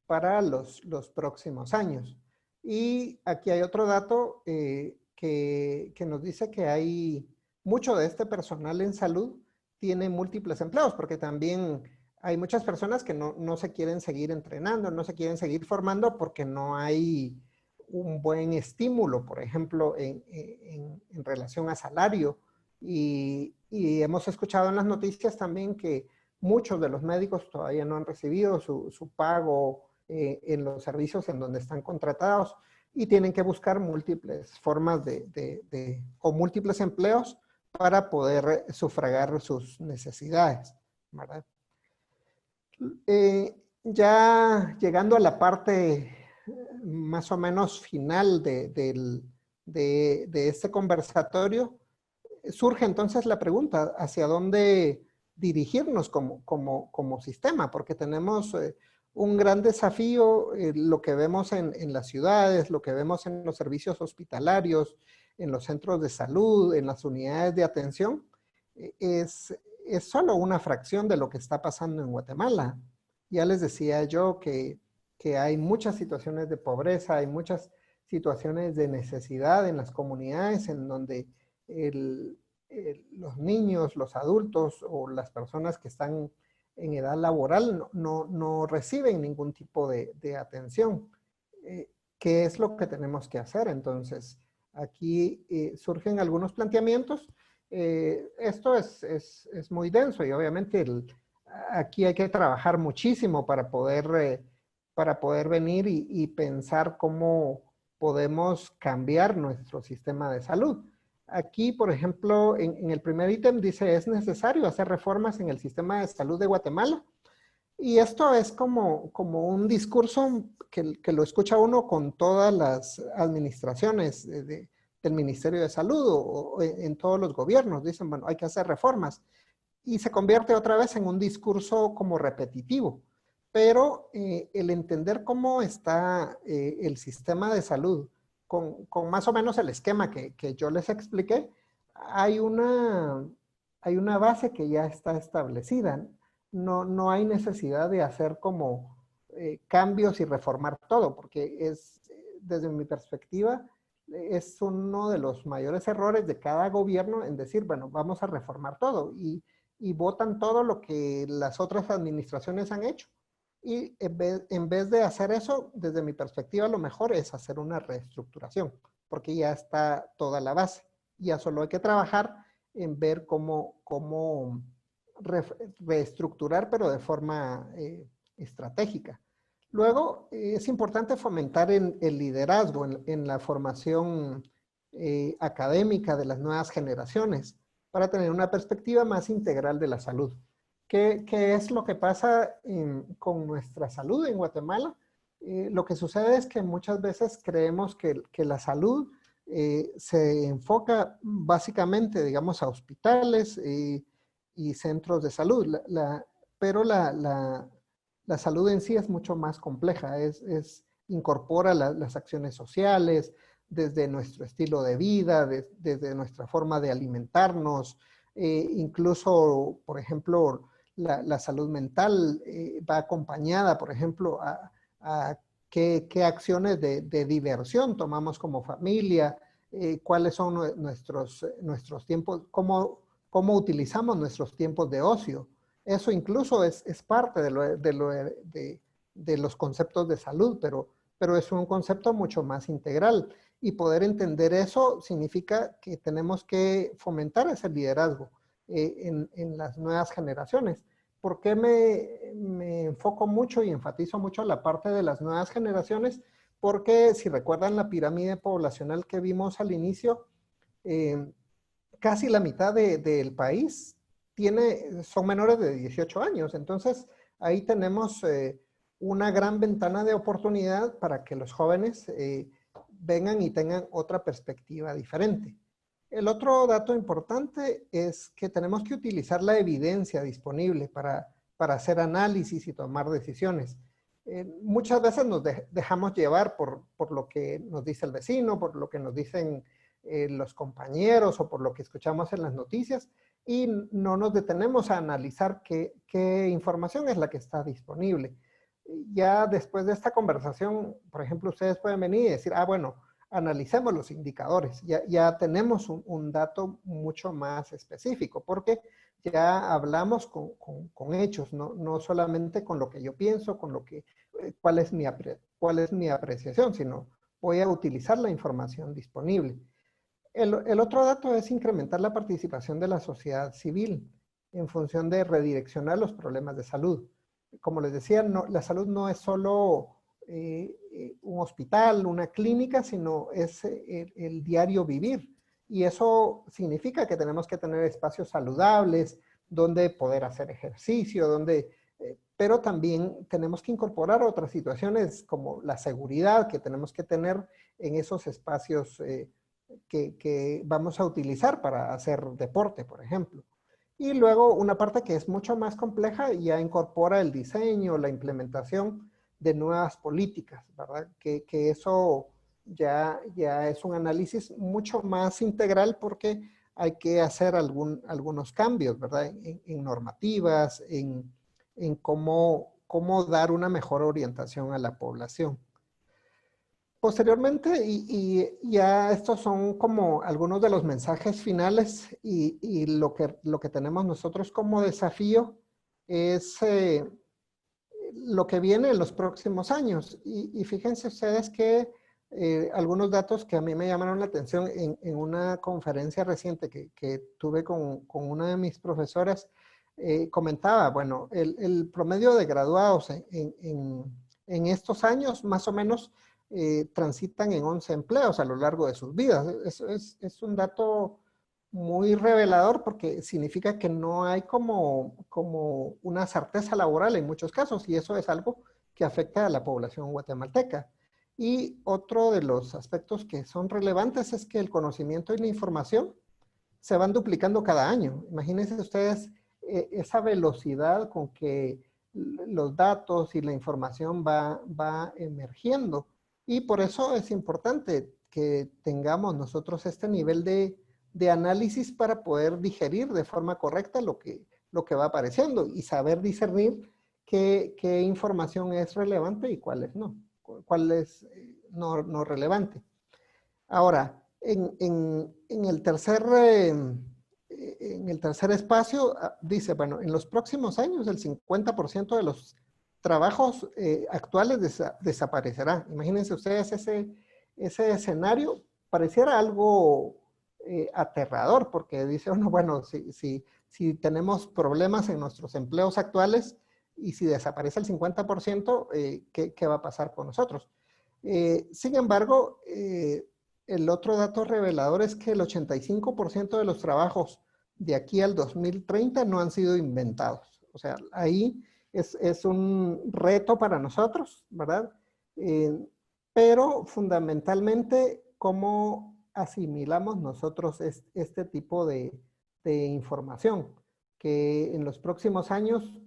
para los próximos años. Y aquí hay otro dato que nos dice que hay mucho de este personal en salud tiene múltiples empleos, porque también hay muchas personas que no se quieren seguir entrenando, no se quieren seguir formando porque no hay un buen estímulo, por ejemplo, en relación a salario. Y hemos escuchado en las noticias también que muchos de los médicos todavía no han recibido su pago en los servicios en donde están contratados y tienen que buscar múltiples formas o múltiples empleos para poder sufragar sus necesidades, ¿verdad? Ya llegando a la parte más o menos final de este conversatorio, surge entonces la pregunta, ¿hacia dónde dirigirnos como sistema? Porque tenemos un gran desafío, lo que vemos en las ciudades, lo que vemos en los servicios hospitalarios, en los centros de salud, en las unidades de atención, es solo una fracción de lo que está pasando en Guatemala. Ya les decía yo que hay muchas situaciones de pobreza, hay muchas situaciones de necesidad en las comunidades en donde los niños, los adultos o las personas que están en edad laboral no reciben ningún tipo de atención. ¿Qué es lo que tenemos que hacer? Entonces, aquí surgen algunos planteamientos. Esto es muy denso y obviamente aquí hay que trabajar muchísimo para poder venir y pensar cómo podemos cambiar nuestro sistema de salud. Aquí, por ejemplo, en el primer ítem dice, es necesario hacer reformas en el sistema de salud de Guatemala. Y esto es como un discurso que lo escucha uno con todas las administraciones del Ministerio de Salud o en todos los gobiernos. Dicen, bueno, hay que hacer reformas. Y se convierte otra vez en un discurso como repetitivo. Pero el entender cómo está el sistema de salud, con más o menos el esquema que yo les expliqué, hay una base que ya está establecida. No hay necesidad de hacer como cambios y reformar todo, porque desde mi perspectiva, es uno de los mayores errores de cada gobierno en decir, bueno, vamos a reformar todo y votan todo lo que las otras administraciones han hecho. Y en vez de hacer eso, desde mi perspectiva, lo mejor es hacer una reestructuración, porque ya está toda la base. Ya solo hay que trabajar en ver cómo reestructurar, pero de forma estratégica. Luego, es importante fomentar el liderazgo en la formación académica de las nuevas generaciones para tener una perspectiva más integral de la salud. ¿Qué es lo que pasa con nuestra salud en Guatemala? Lo que sucede es que muchas veces creemos que la salud se enfoca básicamente, digamos, a hospitales y centros de salud, pero la salud en sí es mucho más compleja, incorpora las acciones sociales, desde nuestro estilo de vida, desde nuestra forma de alimentarnos, incluso, por ejemplo, la salud mental va acompañada, por ejemplo, a qué acciones de diversión tomamos como familia, cuáles son nuestros tiempos, cómo utilizamos nuestros tiempos de ocio. Eso incluso es parte de los conceptos de salud, pero es un concepto mucho más integral. Y poder entender eso significa que tenemos que fomentar ese liderazgo en las nuevas generaciones. ¿Por qué me enfoco mucho y enfatizo mucho la parte de las nuevas generaciones? Porque si recuerdan la pirámide poblacional que vimos al inicio, casi la mitad del país son menores de 18 años. Entonces, ahí tenemos una gran ventana de oportunidad para que los jóvenes vengan y tengan otra perspectiva diferente. El otro dato importante es que tenemos que utilizar la evidencia disponible para hacer análisis y tomar decisiones. Muchas veces nos dejamos llevar por lo que nos dice el vecino, por lo que nos dicen los compañeros o por lo que escuchamos en las noticias y no nos detenemos a analizar qué información es la que está disponible. Ya después de esta conversación, por ejemplo, ustedes pueden venir y decir, bueno, analicemos los indicadores. Ya tenemos un dato mucho más específico porque ya hablamos con hechos, no solamente con lo que yo pienso, cuál es mi apreciación, sino voy a utilizar la información disponible. El otro dato es incrementar la participación de la sociedad civil en función de redireccionar los problemas de salud. Como les decía, la salud no es solo un hospital, una clínica, sino es el diario vivir. Y eso significa que tenemos que tener espacios saludables, donde poder hacer ejercicio, pero también tenemos que incorporar otras situaciones como la seguridad que tenemos que tener en esos espacios que vamos a utilizar para hacer deporte, por ejemplo. Y luego una parte que es mucho más compleja ya incorpora el diseño, la implementación de nuevas políticas, ¿verdad? Que eso ya es un análisis mucho más integral porque hay que hacer algunos cambios, ¿verdad? En normativas, en cómo dar una mejor orientación a la población. Posteriormente, y ya estos son como algunos de los mensajes finales y lo que tenemos nosotros como desafío es lo que viene en los próximos años. Y fíjense ustedes que algunos datos que a mí me llamaron la atención en una conferencia reciente que tuve con una de mis profesoras, comentaba, bueno, el promedio de graduados en estos años más o menos transitan en 11 empleos a lo largo de sus vidas. Eso es un dato muy revelador porque significa que no hay como una certeza laboral en muchos casos y eso es algo que afecta a la población guatemalteca. Y otro de los aspectos que son relevantes es que el conocimiento y la información se van duplicando cada año. Imagínense ustedes esa velocidad con que los datos y la información va emergiendo. Y por eso es importante que tengamos nosotros este nivel de análisis para poder digerir de forma correcta lo que va apareciendo y saber discernir qué información es relevante y cuál es no relevante. Ahora, en el tercer espacio dice, bueno, en los próximos años el 50% de los trabajos actuales desaparecerá. Imagínense ustedes ese escenario, pareciera algo aterrador, porque dice uno, bueno, si tenemos problemas en nuestros empleos actuales y si desaparece el 50%, ¿qué va a pasar con nosotros? Sin embargo, el otro dato revelador es que el 85% de los trabajos de aquí al 2030 no han sido inventados. O sea, ahí es un reto para nosotros, ¿verdad? Eh, pero fundamentalmente, ¿cómo asimilamos nosotros este tipo de información? Que en los próximos años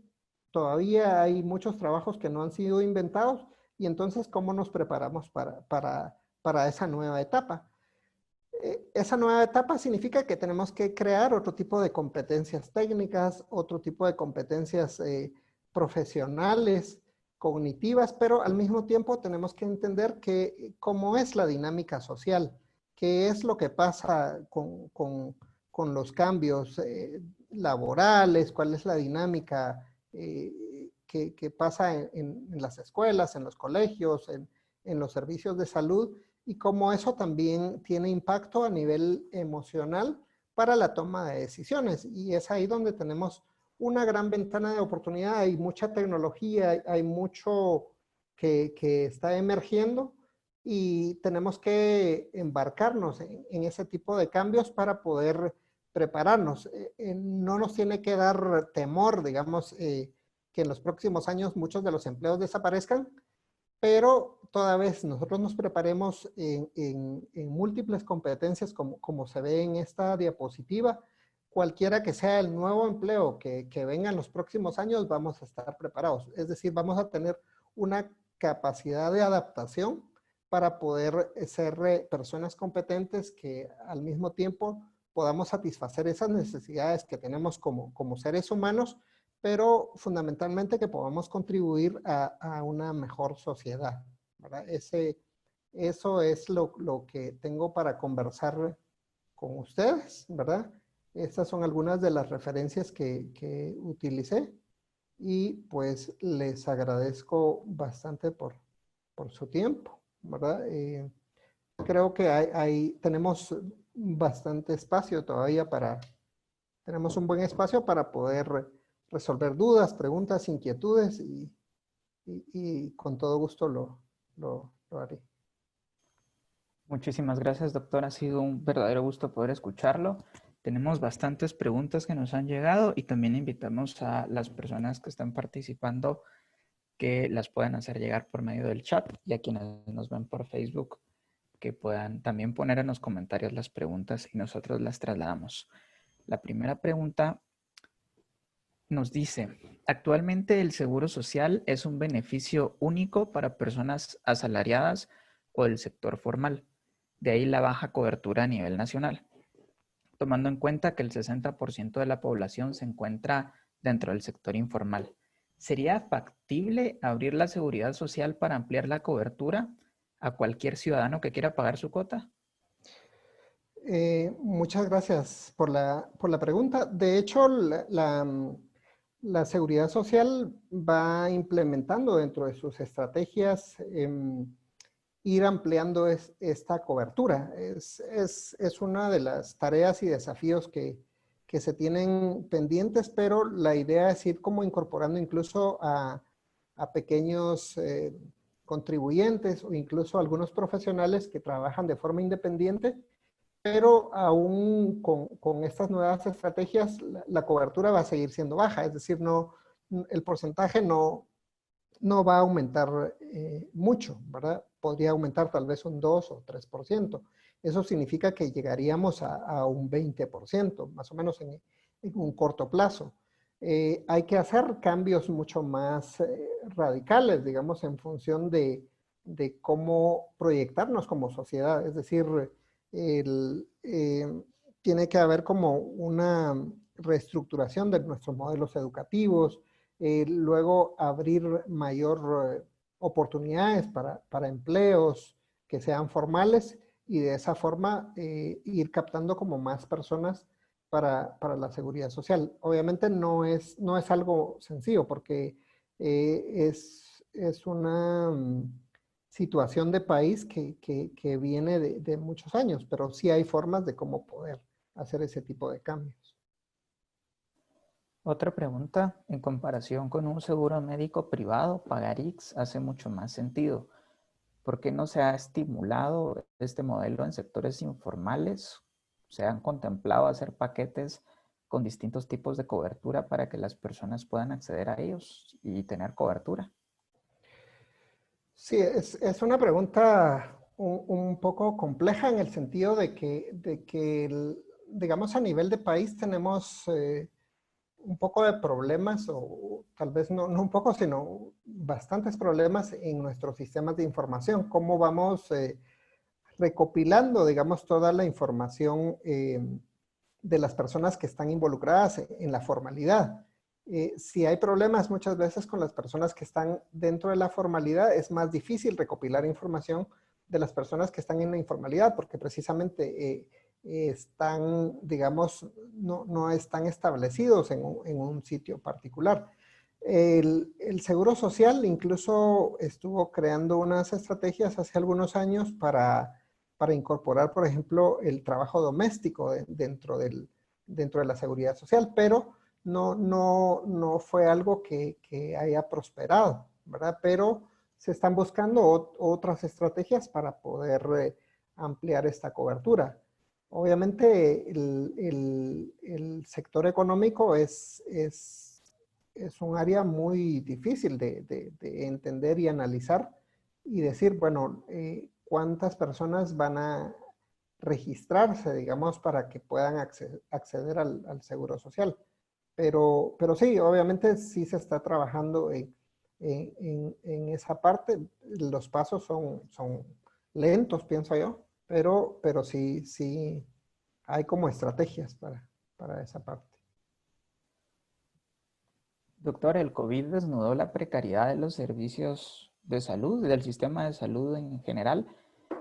todavía hay muchos trabajos que no han sido inventados y entonces, ¿cómo nos preparamos para esa nueva etapa? Esa nueva etapa significa que tenemos que crear otro tipo de competencias técnicas, otro tipo de competencias profesionales, cognitivas, pero al mismo tiempo tenemos que entender cómo es la dinámica social, qué es lo que pasa con los cambios laborales, cuál es la dinámica que pasa en las escuelas, en los colegios, en los servicios de salud y cómo eso también tiene impacto a nivel emocional para la toma de decisiones. Y es ahí donde tenemos una gran ventana de oportunidad. Hay mucha tecnología, hay mucho que está emergiendo y tenemos que embarcarnos en ese tipo de cambios para poder prepararnos. No nos tiene que dar temor, digamos, que en los próximos años muchos de los empleos desaparezcan, pero toda vez nosotros nos preparemos en múltiples competencias como se ve en esta diapositiva, cualquiera que sea el nuevo empleo que venga en los próximos años, vamos a estar preparados. Es decir, vamos a tener una capacidad de adaptación para poder ser personas competentes que al mismo tiempo podamos satisfacer esas necesidades que tenemos como seres humanos, pero fundamentalmente que podamos contribuir a una mejor sociedad, ¿verdad? Eso es lo que tengo para conversar con ustedes, ¿verdad? Estas son algunas de las referencias que utilicé y pues les agradezco bastante por su tiempo, ¿verdad? Creo que tenemos bastante espacio todavía tenemos un buen espacio para poder resolver dudas, preguntas, inquietudes y con todo gusto lo haré. Muchísimas gracias, doctor. Ha sido un verdadero gusto poder escucharlo. Tenemos bastantes preguntas que nos han llegado y también invitamos a las personas que están participando que las puedan hacer llegar por medio del chat y a quienes nos ven por Facebook que puedan también poner en los comentarios las preguntas y nosotros las trasladamos. La primera pregunta nos dice, actualmente el seguro social es un beneficio único para personas asalariadas o del sector formal. De ahí la baja cobertura a nivel nacional, tomando en cuenta que el 60% de la población se encuentra dentro del sector informal. ¿Sería factible abrir la seguridad social para ampliar la cobertura? a cualquier ciudadano que quiera pagar su cuota? Muchas gracias por la pregunta. De hecho, la Seguridad Social va implementando dentro de sus estrategias ir ampliando esta cobertura. Es una de las tareas y desafíos que se tienen pendientes, pero la idea es ir como incorporando incluso a pequeños contribuyentes o incluso algunos profesionales que trabajan de forma independiente, pero aún con estas nuevas estrategias la cobertura va a seguir siendo baja, es decir, el porcentaje no va a aumentar mucho, ¿verdad? Podría aumentar tal vez un 2 o 3%. Eso significa que llegaríamos a un 20%, más o menos en un corto plazo. Hay que hacer cambios mucho más radicales, digamos, en función de cómo proyectarnos como sociedad. Es decir, tiene que haber como una reestructuración de nuestros modelos educativos, luego abrir mayor oportunidades para empleos que sean formales y de esa forma ir captando como más personas para la seguridad social. Obviamente no es algo sencillo porque es una situación de país que viene de muchos años, pero sí hay formas de cómo poder hacer ese tipo de cambios. Otra pregunta, en comparación con un seguro médico privado, pagar X hace mucho más sentido. ¿Por qué no se ha estimulado este modelo en sectores informales? ¿Se han contemplado hacer paquetes con distintos tipos de cobertura para que las personas puedan acceder a ellos y tener cobertura? Sí, es una pregunta un poco compleja en el sentido de que digamos, a nivel de país tenemos un poco de problemas, o tal vez no un poco, sino bastantes problemas en nuestros sistemas de información. ¿Cómo vamos recopilando, digamos, toda la información de las personas que están involucradas en la formalidad? Si hay problemas muchas veces con las personas que están dentro de la formalidad, es más difícil recopilar información de las personas que están en la informalidad, porque precisamente están, digamos, no están establecidos en un sitio particular. El Seguro Social incluso estuvo creando unas estrategias hace algunos años para incorporar, por ejemplo, el trabajo doméstico dentro de la seguridad social, pero no fue algo que haya prosperado, ¿verdad? Pero se están buscando otras estrategias para poder ampliar esta cobertura. Obviamente el sector económico es un área muy difícil de entender y analizar y decir, bueno, cuántas personas van a registrarse, digamos, para que puedan acceder al seguro social. Pero sí, obviamente sí se está trabajando en esa parte. Los pasos son lentos, pienso yo, pero sí hay como estrategias para esa parte. Doctor, el COVID desnudó la precariedad de los servicios de salud, del sistema de salud en general,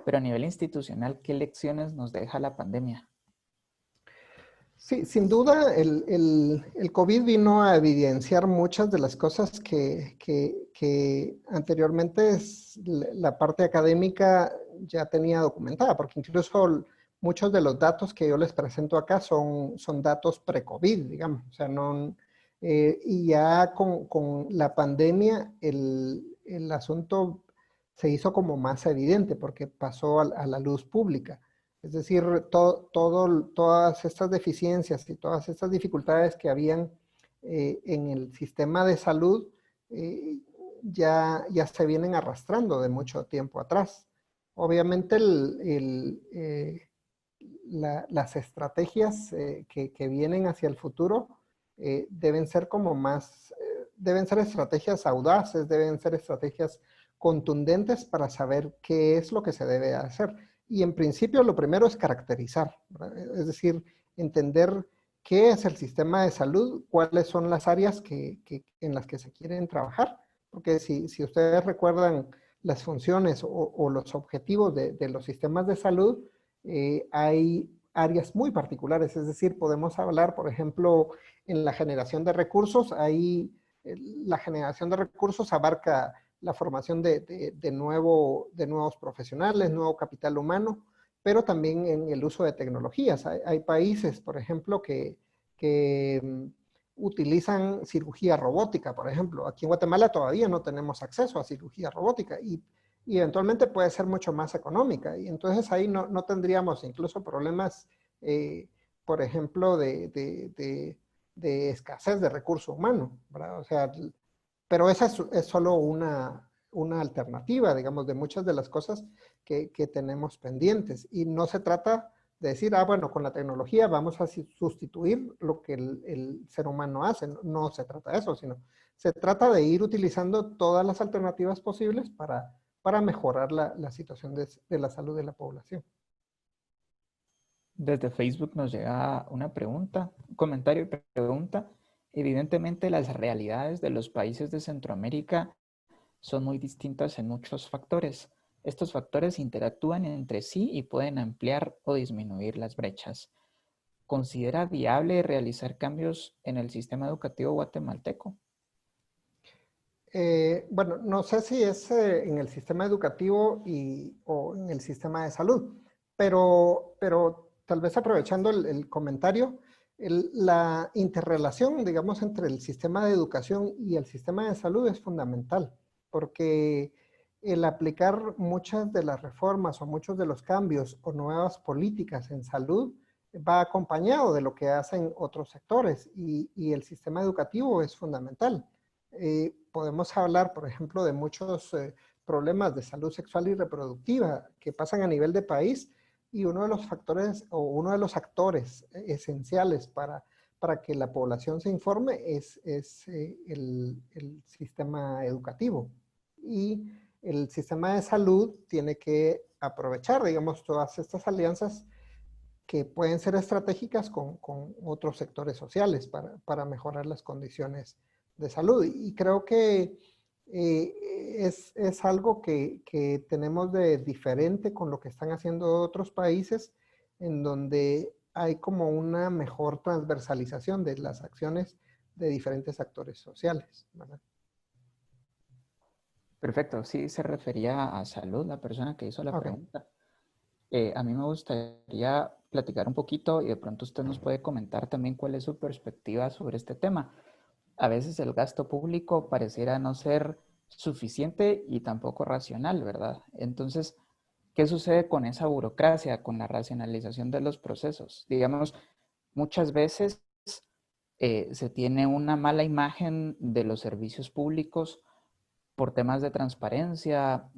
pero a nivel institucional, ¿qué lecciones nos deja la pandemia? Sí, sin duda el COVID vino a evidenciar muchas de las cosas que anteriormente la parte académica ya tenía documentada, porque incluso muchos de los datos que yo les presento acá son datos pre-COVID, digamos. O sea, y ya con la pandemia el asunto se hizo como más evidente porque pasó a la luz pública. Es decir, todas estas deficiencias y todas estas dificultades que habían en el sistema de salud ya se vienen arrastrando de mucho tiempo atrás. Obviamente las estrategias que vienen hacia el futuro deben ser como más, deben ser estrategias audaces, deben ser estrategias contundentes para saber qué es lo que se debe hacer. Y en principio lo primero es caracterizar, ¿verdad? Es decir, entender qué es el sistema de salud, cuáles son las áreas en las que se quieren trabajar. Porque si ustedes recuerdan las funciones o los objetivos de los sistemas de salud, hay áreas muy particulares. Es decir, podemos hablar, por ejemplo, en la generación de recursos, la generación de recursos abarca la formación de nuevos profesionales, nuevo capital humano, pero también en el uso de tecnologías. Hay países, por ejemplo, que utilizan cirugía robótica, por ejemplo. Aquí en Guatemala todavía no tenemos acceso a cirugía robótica y eventualmente puede ser mucho más económica. Y entonces ahí no tendríamos incluso problemas, eh, por ejemplo, de escasez de recurso humano, ¿verdad? O sea, pero esa es solo una alternativa, digamos, de muchas de las cosas que tenemos pendientes. Y no se trata de decir, bueno, con la tecnología vamos a sustituir lo que el ser humano hace. No se trata de eso, sino se trata de ir utilizando todas las alternativas posibles para mejorar la situación de la salud de la población. Desde Facebook nos llega una pregunta, un comentario y pregunta. Evidentemente las realidades de los países de Centroamérica son muy distintas en muchos factores. Estos factores interactúan entre sí y pueden ampliar o disminuir las brechas. ¿Considera viable realizar cambios en el sistema educativo guatemalteco? Bueno, no sé si es en el sistema educativo o en el sistema de salud, pero tal vez aprovechando el comentario, la interrelación, digamos, entre el sistema de educación y el sistema de salud es fundamental, porque el aplicar muchas de las reformas o muchos de los cambios o nuevas políticas en salud va acompañado de lo que hacen otros sectores y el sistema educativo es fundamental. Podemos hablar, por ejemplo, de muchos problemas de salud sexual y reproductiva que pasan a nivel de país y uno de los factores o uno de los actores esenciales para que la población se informe es el sistema educativo. Y el sistema de salud tiene que aprovechar, digamos, todas estas alianzas que pueden ser estratégicas con otros sectores sociales para mejorar las condiciones de salud. Y creo que es algo que tenemos de diferente con lo que están haciendo otros países, en donde hay como una mejor transversalización de las acciones de diferentes actores sociales, ¿verdad? Perfecto, sí se refería a salud la persona que hizo la Ok. pregunta. A mí me gustaría platicar un poquito y de pronto usted nos puede comentar también cuál es su perspectiva sobre este tema. A veces el gasto público pareciera no ser suficiente y tampoco racional, ¿verdad? Entonces, ¿qué sucede con esa burocracia, con la racionalización de los procesos? Digamos, muchas veces se tiene una mala imagen de los servicios públicos por temas de transparencia,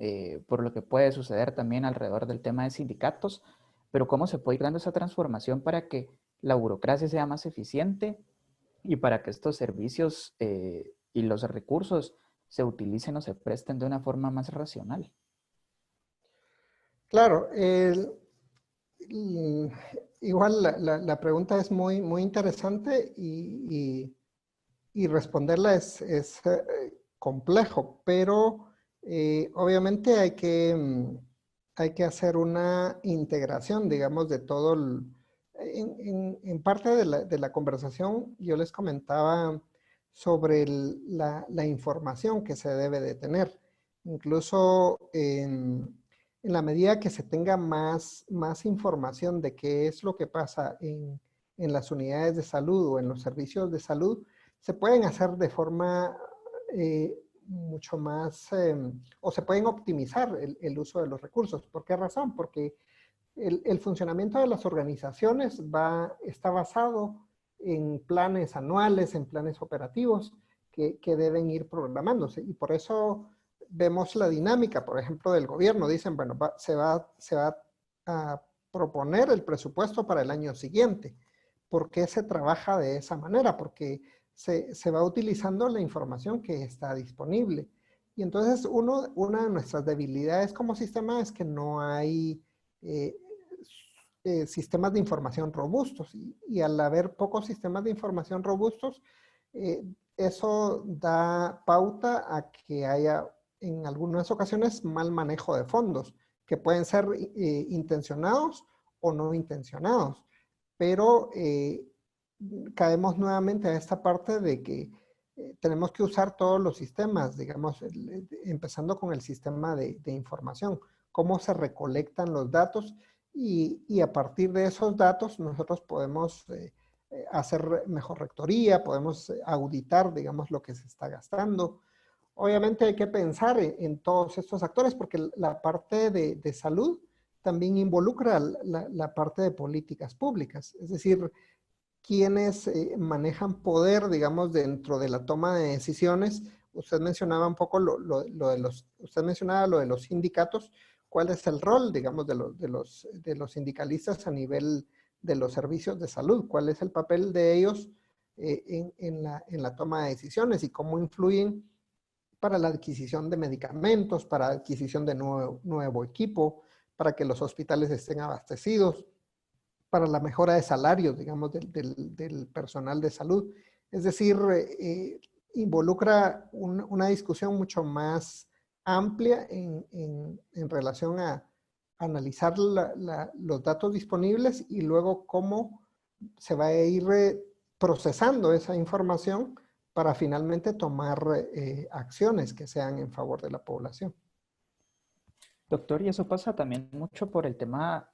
por lo que puede suceder también alrededor del tema de sindicatos, pero ¿cómo se puede ir dando esa transformación para que la burocracia sea más eficiente y para que estos servicios y los recursos se utilicen o se presten de una forma más racional? Claro, igual la pregunta es muy interesante y responderla es complejo, pero obviamente hay que hacer una integración, digamos, de todo en parte de la conversación yo les comentaba sobre la información que se debe de tener. Incluso en la medida que se tenga más información de qué es lo que pasa en las unidades de salud o en los servicios de salud, se pueden hacer de forma mucho más, o se pueden optimizar el uso de los recursos. ¿Por qué razón? Porque el funcionamiento de las organizaciones está basado en planes anuales, en planes operativos que deben ir programándose. Y por eso vemos la dinámica, por ejemplo, del gobierno. Dicen, bueno, se va a proponer el presupuesto para el año siguiente. ¿Por qué se trabaja de esa manera? Porque se va utilizando la información que está disponible. Y entonces una de nuestras debilidades como sistema es que no hay eh, sistemas de información robustos. Y al haber pocos sistemas de información robustos, eso da pauta a que haya en algunas ocasiones mal manejo de fondos, que pueden ser intencionados o no intencionados. Pero caemos nuevamente a esta parte de que tenemos que usar todos los sistemas, digamos, empezando con el sistema de información, cómo se recolectan los datos y a partir de esos datos nosotros podemos hacer mejor rectoría, podemos auditar, digamos, lo que se está gastando. Obviamente hay que pensar en todos estos actores porque la parte de salud también involucra la parte de políticas públicas, es decir, quienes manejan poder, digamos, dentro de la toma de decisiones. Usted mencionaba un poco lo de los sindicatos. ¿Cuál es el rol, digamos, de los sindicalistas a nivel de los servicios de salud? ¿Cuál es el papel de ellos en la toma de decisiones y cómo influyen para la adquisición de medicamentos, para la adquisición de nuevo equipo, para que los hospitales estén abastecidos, para la mejora de salarios, digamos, del personal de salud? Es decir, involucra una discusión mucho más amplia en relación a analizar los datos disponibles y luego cómo se va a ir procesando esa información para finalmente tomar acciones que sean en favor de la población. Doctor, y eso pasa también mucho por el tema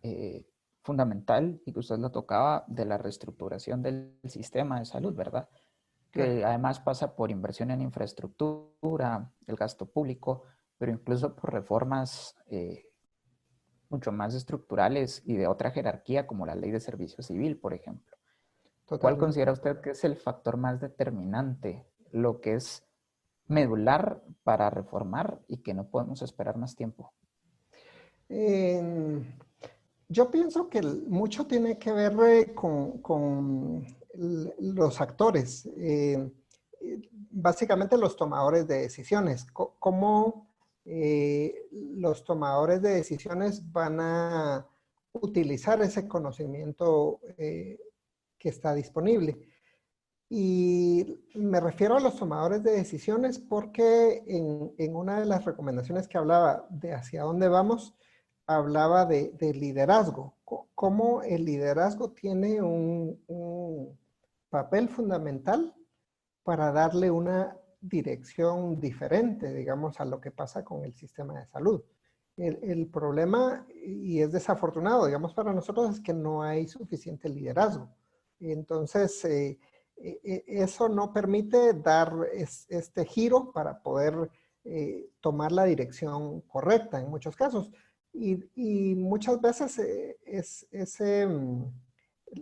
fundamental, y que usted lo tocaba, de la reestructuración del sistema de salud, ¿verdad? Que además pasa por inversión en infraestructura, el gasto público, pero incluso por reformas mucho más estructurales y de otra jerarquía, como la ley de servicio civil, por ejemplo. Totalmente. ¿Cuál considera usted que es el factor más determinante, lo que es medular para reformar y que no podemos esperar más tiempo? Yo pienso que mucho tiene que ver con los actores, básicamente los tomadores de decisiones. Cómo los tomadores de decisiones van a utilizar ese conocimiento que está disponible. Y me refiero a los tomadores de decisiones porque en una de las recomendaciones que hablaba de hacia dónde vamos, hablaba de liderazgo. Cómo el liderazgo tiene un papel fundamental para darle una dirección diferente, digamos, a lo que pasa con el sistema de salud. El problema, y es desafortunado, digamos, para nosotros, es que no hay suficiente liderazgo. Entonces, eso no permite dar este giro para poder tomar la dirección correcta en muchos casos. Y muchas veces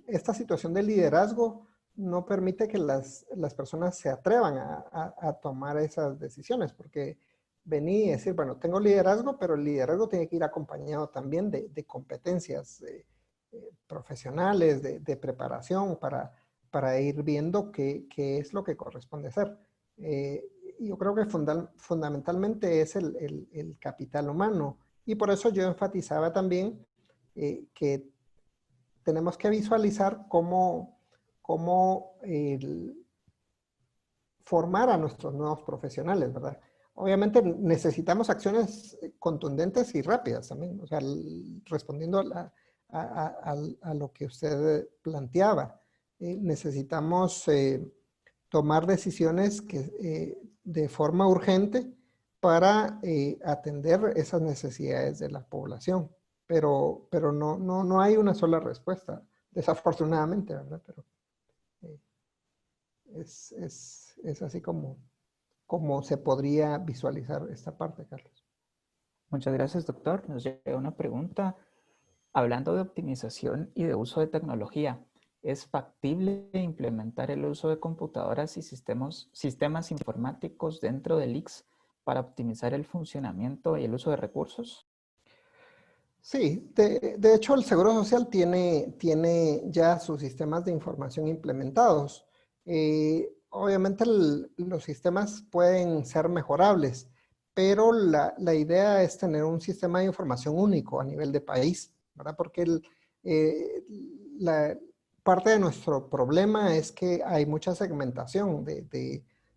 esta situación de liderazgo no permite que las personas se atrevan a tomar esas decisiones, porque venir y decir, bueno, tengo liderazgo, pero el liderazgo tiene que ir acompañado también de competencias profesionales, de preparación para ir viendo qué es lo que corresponde hacer. Yo creo que fundamentalmente es el capital humano, y por eso yo enfatizaba también que tenemos que visualizar cómo formar a nuestros nuevos profesionales, ¿verdad? Obviamente necesitamos acciones contundentes y rápidas también, o sea, respondiendo a lo que usted planteaba. Necesitamos tomar decisiones de forma urgente para atender esas necesidades de la población. Pero no hay una sola respuesta, desafortunadamente, ¿verdad? Pero es así como se podría visualizar esta parte, Carlos. Muchas gracias, doctor. Nos llega una pregunta. Hablando de optimización y de uso de tecnología, ¿es factible implementar el uso de computadoras y sistemas informáticos dentro del ICS para optimizar el funcionamiento y el uso de recursos? Sí, de hecho el Seguro Social tiene ya sus sistemas de información implementados. Obviamente los sistemas pueden ser mejorables, pero la idea es tener un sistema de información único a nivel de país, ¿verdad? Porque la parte de nuestro problema es que hay mucha segmentación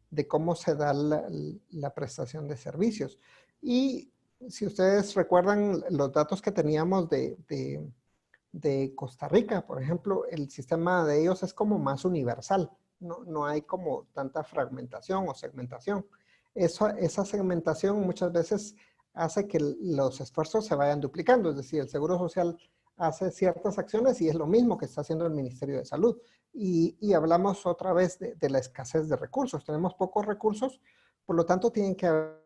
de cómo se da la prestación de servicios. Y si ustedes recuerdan los datos que teníamos de Costa Rica, por ejemplo, el sistema de ellos es como más universal. No hay como tanta fragmentación o segmentación. Esa segmentación muchas veces hace que los esfuerzos se vayan duplicando. Es decir, el Seguro Social hace ciertas acciones y es lo mismo que está haciendo el Ministerio de Salud. Y hablamos otra vez de la escasez de recursos. Tenemos pocos recursos, por lo tanto tienen que haber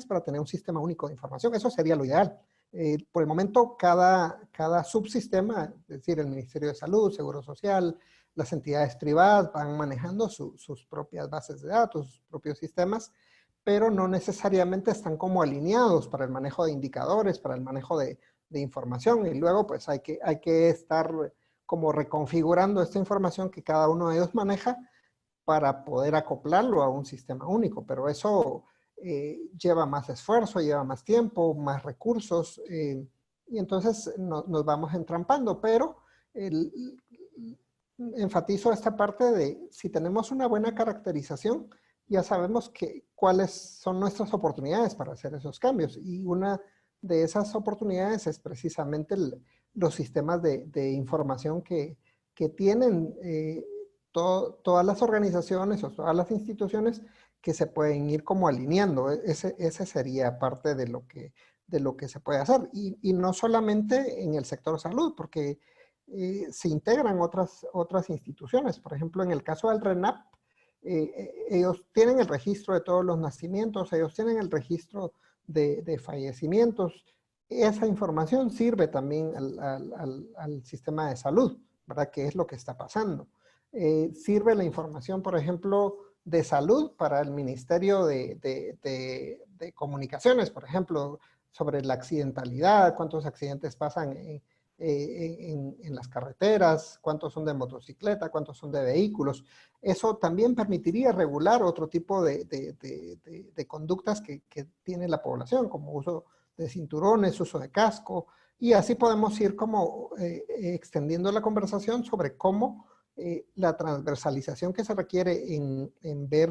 para tener un sistema único de información. Eso sería lo ideal. Por el momento, cada subsistema, es decir, el Ministerio de Salud, Seguro Social, las entidades privadas van manejando sus propias bases de datos, sus propios sistemas, pero no necesariamente están como alineados para el manejo de indicadores, para el manejo de información. Y luego, pues hay que estar como reconfigurando esta información que cada uno de ellos maneja para poder acoplarlo a un sistema único. Pero eso lleva más esfuerzo, lleva más tiempo, más recursos, y entonces nos vamos entrampando, pero enfatizo esta parte de si tenemos una buena caracterización, ya sabemos cuáles son nuestras oportunidades para hacer esos cambios, y una de esas oportunidades es precisamente los sistemas de información que tienen todas las organizaciones o todas las instituciones que se pueden ir como alineando. Ese sería parte de lo que se puede hacer. Y no solamente en el sector salud, porque se integran otras instituciones. Por ejemplo, en el caso del RENAP, ellos tienen el registro de todos los nacimientos, ellos tienen el registro de fallecimientos. Esa información sirve también al sistema de salud, ¿verdad? ¿Qué es lo que está pasando? Sirve la información, por ejemplo, de salud para el Ministerio de Comunicaciones, por ejemplo, sobre la accidentalidad, cuántos accidentes pasan en las carreteras, cuántos son de motocicleta, cuántos son de vehículos. Eso también permitiría regular otro tipo de conductas que tiene la población, como uso de cinturones, uso de casco, y así podemos ir como extendiendo la conversación sobre cómo la transversalización que se requiere en ver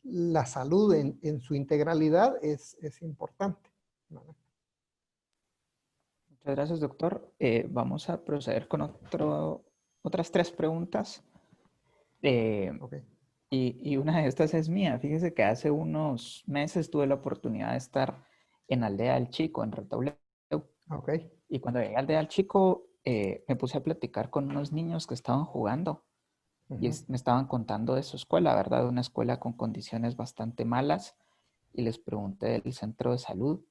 la salud en su integralidad es importante, ¿vale? Muchas gracias, doctor. Vamos a proceder con otras 3 preguntas. Okay. Y una de estas es mía. Fíjese que hace unos meses tuve la oportunidad de estar en Aldea del Chico, en Retauleu. Okay. Y cuando llegué a Aldea del Chico, me puse a platicar con unos niños que estaban jugando y me estaban contando de su escuela, ¿verdad? Una escuela con condiciones bastante malas. Y les pregunté del centro de salud.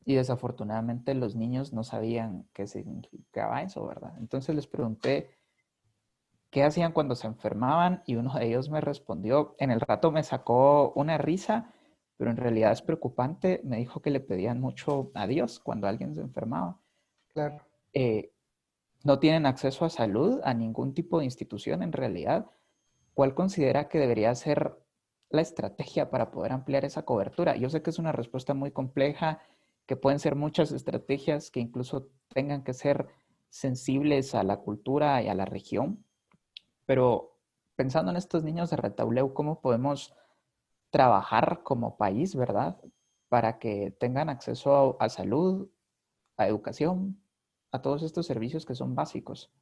Y desafortunadamente los niños no sabían qué significaba eso, ¿verdad? Entonces les pregunté qué hacían cuando se enfermaban y uno de ellos me respondió, en el rato me sacó una risa, pero en realidad es preocupante. Me dijo que le pedían mucho a Dios cuando alguien se enfermaba. Claro. No tienen acceso a salud, a ningún tipo de institución en realidad. ¿Cuál considera que debería ser la estrategia para poder ampliar esa cobertura? Yo sé que es una respuesta muy compleja, que pueden ser muchas estrategias que incluso tengan que ser sensibles a la cultura y a la región, pero pensando en estos niños de Retauleu, ¿cómo podemos trabajar como país, verdad? Para que tengan acceso a salud, a educación, a todos estos servicios que son básicos.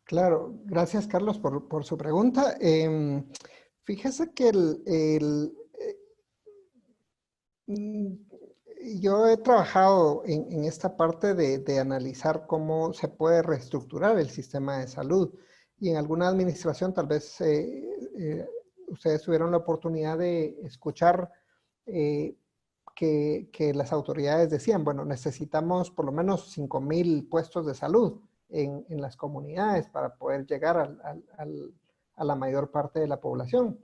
Claro, gracias Carlos por su pregunta. Fíjese que mm, yo he trabajado en esta parte de analizar cómo se puede reestructurar el sistema de salud, y en alguna administración tal vez ustedes tuvieron la oportunidad de escuchar eh, que las autoridades decían, bueno, necesitamos por lo menos 5,000 puestos de salud en las comunidades para poder llegar a la mayor parte de la población.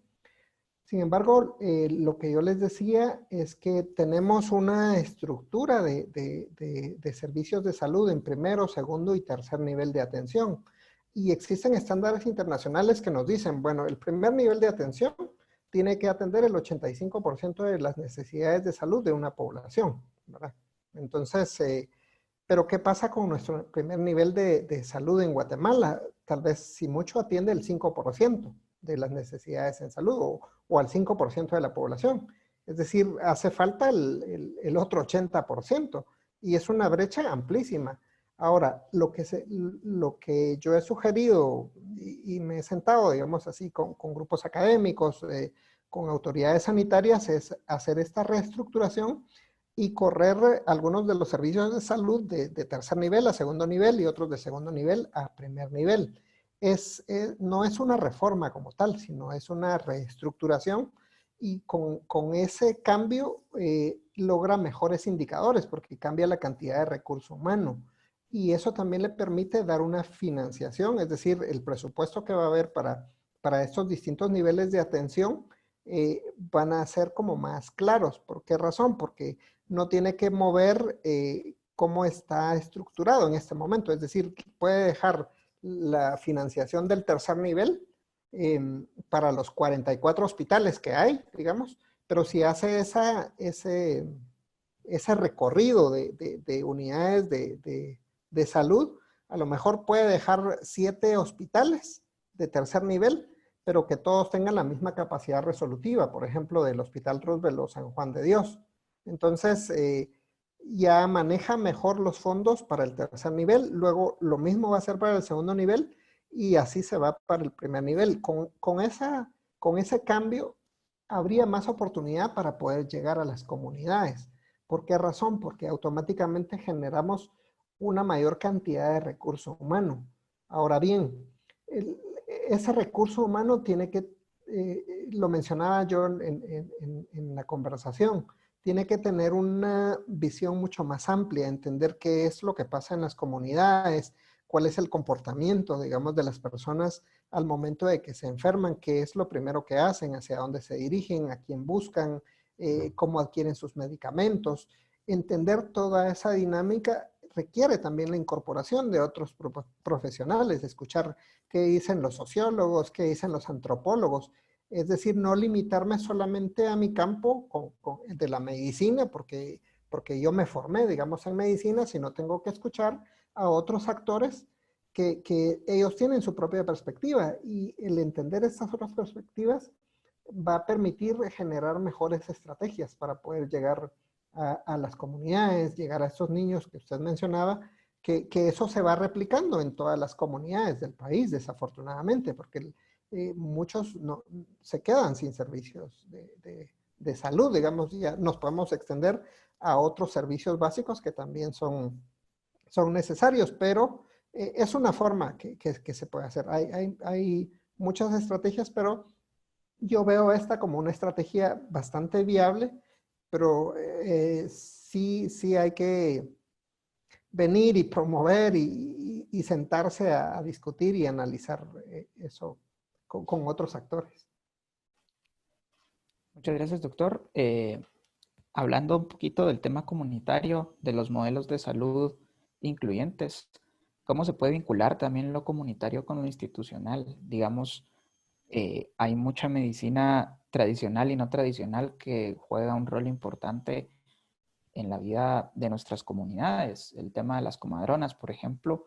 Sin embargo, lo que yo les decía es que tenemos una estructura de servicios de salud en primero, segundo y tercer nivel de atención. Y existen estándares internacionales que nos dicen, bueno, el primer nivel de atención tiene que atender el 85% de las necesidades de salud de una población, ¿verdad? Entonces, pero ¿qué pasa con nuestro primer nivel de salud en Guatemala? tal vez si mucho atiende el 5% de las necesidades en salud o al 5% de la población. Es decir, hace falta el otro 80% y es una brecha amplísima. Ahora, lo que yo he sugerido y me he sentado, digamos así, con grupos académicos, con autoridades sanitarias, es hacer esta reestructuración y correr algunos de los servicios de salud de tercer nivel a segundo nivel y otros de segundo nivel a primer nivel. No es una reforma como tal, sino es una reestructuración y con ese cambio logra mejores indicadores porque cambia la cantidad de recurso humano. Y eso también le permite dar una financiación, es decir, el presupuesto que va a haber para estos distintos niveles de atención van a ser como más claros. ¿Por qué razón? Porque no tiene que mover cómo está estructurado en este momento. Es decir, puede dejar la financiación del tercer nivel para los 44 hospitales que hay, digamos, pero si hace ese recorrido de unidades de salud, a lo mejor puede dejar 7 hospitales de tercer nivel, pero que todos tengan la misma capacidad resolutiva, por ejemplo, del Hospital Roosevelt o San Juan de Dios. Entonces, ya maneja mejor los fondos para el tercer nivel, luego lo mismo va a ser para el segundo nivel y así se va para el primer nivel. Con ese cambio habría más oportunidad para poder llegar a las comunidades. ¿Por qué razón? Porque automáticamente generamos una mayor cantidad de recurso humano. Ahora bien, ese recurso humano tiene que, lo mencionaba yo en la conversación, tiene que tener una visión mucho más amplia, entender qué es lo que pasa en las comunidades, cuál es el comportamiento, digamos, de las personas al momento de que se enferman, qué es lo primero que hacen, hacia dónde se dirigen, a quién buscan, cómo adquieren sus medicamentos. Entender toda esa dinámica requiere también la incorporación de otros profesionales, escuchar qué dicen los sociólogos, qué dicen los antropólogos. Es decir, no limitarme solamente a mi campo de la medicina, porque yo me formé, digamos, en medicina, sino tengo que escuchar a otros actores que ellos tienen su propia perspectiva y el entender estas otras perspectivas va a permitir generar mejores estrategias para poder llegar a las comunidades, llegar a estos niños que usted mencionaba, que eso se va replicando en todas las comunidades del país, desafortunadamente, porque muchos no, se quedan sin servicios de salud, digamos, ya nos podemos extender a otros servicios básicos que también son necesarios, pero es una forma que se puede hacer. Hay muchas estrategias, pero yo veo esta como una estrategia bastante viable, pero sí hay que venir y promover y sentarse a discutir y analizar eso con otros actores. Muchas gracias, doctor. Hablando un poquito del tema comunitario, de los modelos de salud incluyentes, ¿cómo se puede vincular también lo comunitario con lo institucional? Digamos, hay mucha medicina tradicional y no tradicional que juega un rol importante en la vida de nuestras comunidades. El tema de las comadronas, por ejemplo,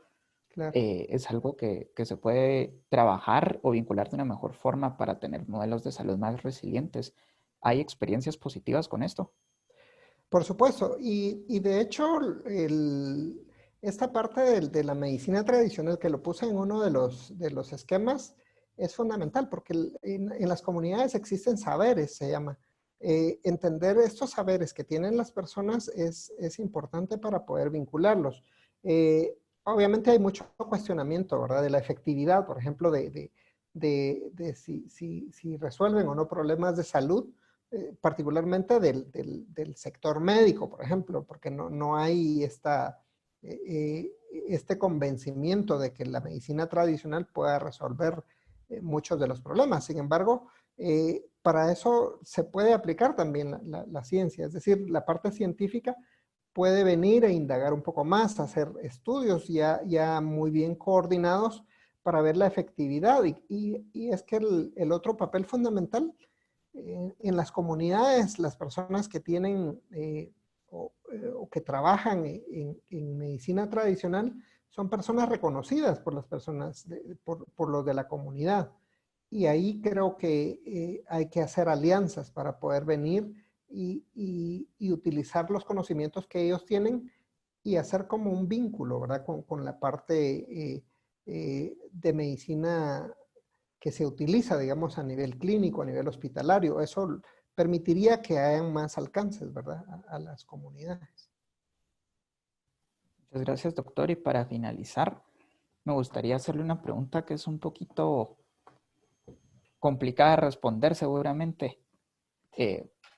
Claro. es algo que se puede trabajar o vincular de una mejor forma para tener modelos de salud más resilientes. ¿Hay experiencias positivas con esto? Por supuesto, y de hecho, esta parte de la medicina tradicional que lo puse en uno de los esquemas es fundamental porque en las comunidades existen saberes, se llama. Entender estos saberes que tienen las personas es importante para poder vincularlos. Obviamente hay mucho cuestionamiento, ¿verdad? De la efectividad, por ejemplo, de si resuelven o no problemas de salud particularmente del sector médico, por ejemplo, porque no hay este convencimiento de que la medicina tradicional pueda resolver muchos de los problemas. Sin embargo, para eso se puede aplicar también la ciencia, es decir, la parte científica puede venir e indagar un poco más, hacer estudios ya muy bien coordinados para ver la efectividad. Y es que el otro papel fundamental en las comunidades, las personas que tienen o que trabajan en medicina tradicional son personas reconocidas por las personas, por los de la comunidad. Y ahí creo que hay que hacer alianzas para poder venir y utilizar los conocimientos que ellos tienen y hacer como un vínculo, ¿verdad? Con la parte de medicina que se utiliza, digamos, a nivel clínico, a nivel hospitalario. Eso permitiría que hayan más alcances, ¿verdad? A las comunidades. Muchas gracias, doctor. Y para finalizar, me gustaría hacerle una pregunta que es un poquito complicada de responder seguramente,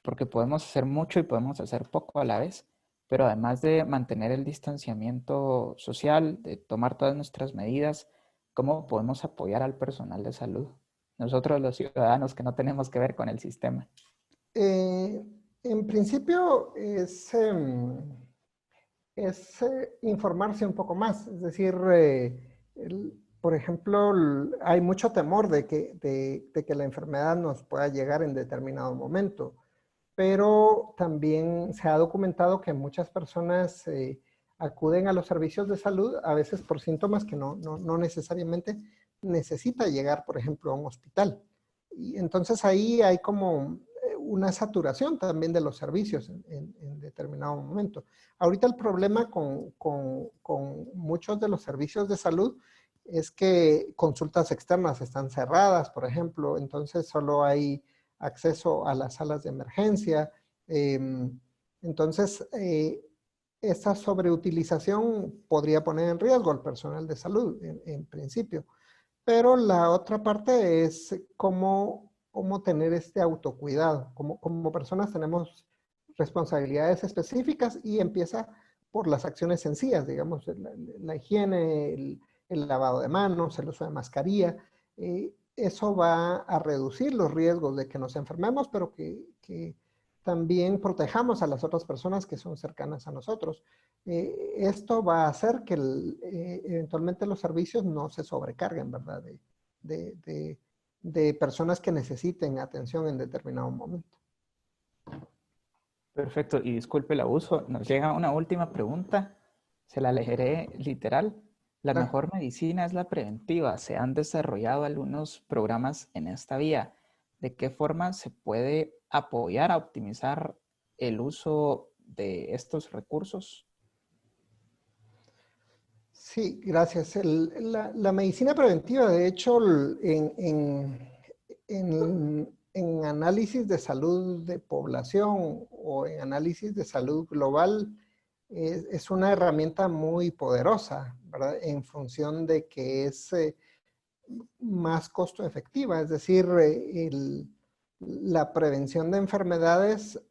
porque podemos hacer mucho y podemos hacer poco a la vez, pero además de mantener el distanciamiento social, de tomar todas nuestras medidas, ¿cómo podemos apoyar al personal de salud? Nosotros los ciudadanos que no tenemos que ver con el sistema. En principio es informarse un poco más, es decir, por ejemplo, hay mucho temor de que la enfermedad nos pueda llegar en determinado momento, pero también se ha documentado que muchas personas acuden a los servicios de salud a veces por síntomas que no necesariamente necesita llegar, por ejemplo, a un hospital. Y entonces ahí hay como una saturación también de los servicios en determinado momento. Ahorita el problema con muchos de los servicios de salud es que consultas externas están cerradas, por ejemplo, entonces solo hay acceso a las salas de emergencia. Entonces, esta sobreutilización podría poner en riesgo al personal de salud, en principio. Pero la otra parte es cómo tener este autocuidado. Como personas tenemos responsabilidades específicas y empieza por las acciones sencillas, digamos, la higiene, el lavado de manos, el uso de mascarilla. Eso va a reducir los riesgos de que nos enfermemos, pero que también protejamos a las otras personas que son cercanas a nosotros. Esto va a hacer que eventualmente los servicios no se sobrecarguen, ¿verdad? De personas que necesiten atención en determinado momento. Perfecto, y disculpe el abuso, nos llega una última pregunta, se la leeré literal. La Claro. mejor medicina es la preventiva. Se han desarrollado algunos programas en esta vía. ¿De qué forma se puede apoyar a optimizar el uso de estos recursos? Sí, gracias. La medicina preventiva, de hecho, en análisis de salud de población o en análisis de salud global, es una herramienta muy poderosa, ¿verdad? En función de que es más costo efectiva, es decir, la prevención de enfermedades,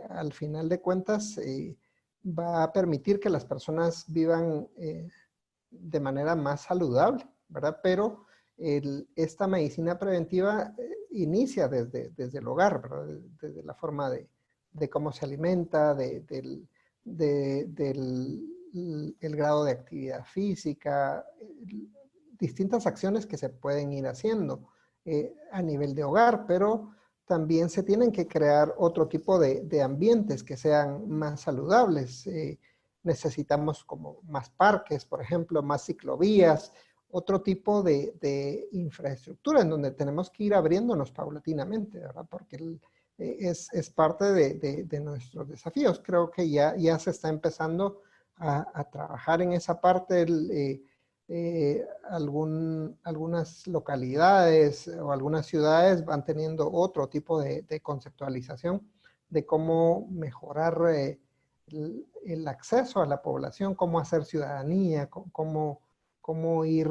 al final de cuentas, va a permitir que las personas vivan de manera más saludable, ¿verdad? Pero esta medicina preventiva inicia desde el hogar, ¿verdad? Desde la forma de cómo se alimenta, del el grado de actividad física, distintas acciones que se pueden ir haciendo a nivel de hogar, pero también se tienen que crear otro tipo de ambientes que sean más saludables. Necesitamos como más parques, por ejemplo, más ciclovías, otro tipo de infraestructura en donde tenemos que ir abriéndonos paulatinamente, ¿verdad? Porque es parte de nuestros desafíos. Creo que ya se está empezando a trabajar en esa parte. Algunas localidades o algunas ciudades van teniendo otro tipo de conceptualización de cómo mejorar el acceso a la población, cómo hacer ciudadanía, cómo ir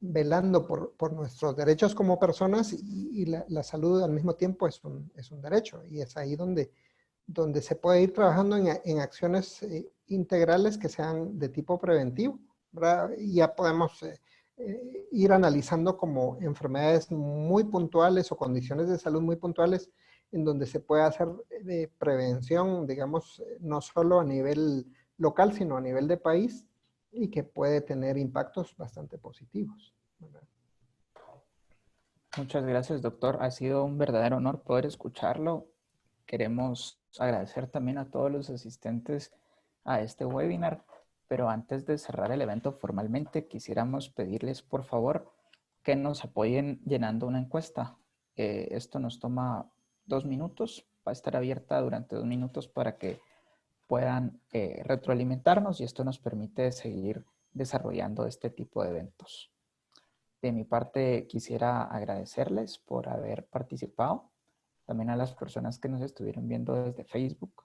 velando por nuestros derechos como personas y la salud al mismo tiempo es un derecho y es ahí donde se puede ir trabajando en acciones integrales que sean de tipo preventivo, ¿verdad? Y ya podemos ir analizando como enfermedades muy puntuales o condiciones de salud muy puntuales en donde se puede hacer de prevención, digamos, no solo a nivel local, sino a nivel de país y que puede tener impactos bastante positivos, ¿verdad? Muchas gracias, doctor. Ha sido un verdadero honor poder escucharlo. Queremos agradecer también a todos los asistentes a este webinar. pero antes de cerrar el evento formalmente, quisiéramos pedirles por favor que nos apoyen llenando una encuesta. Esto nos toma 2 minutos, va a estar abierta durante 2 minutos para que puedan retroalimentarnos y esto nos permite seguir desarrollando este tipo de eventos. De mi parte, quisiera agradecerles por haber participado, también a las personas que nos estuvieron viendo desde Facebook.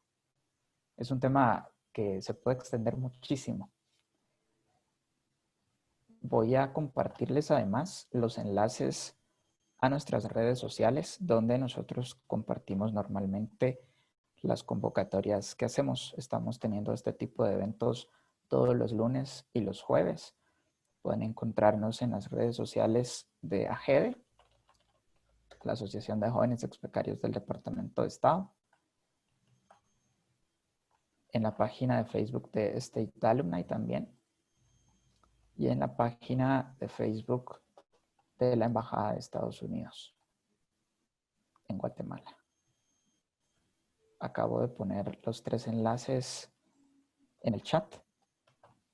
Es un tema que se puede extender muchísimo. Voy a compartirles además los enlaces a nuestras redes sociales, donde nosotros compartimos normalmente las convocatorias que hacemos. Estamos teniendo este tipo de eventos todos los lunes y los jueves. Pueden encontrarnos en las redes sociales de AGEDE, la Asociación de Jóvenes Ex-Becarios del Departamento de Estado, en la página de Facebook de State Alumni también, y en la página de Facebook de la Embajada de Estados Unidos en Guatemala. Acabo de poner los 3 enlaces en el chat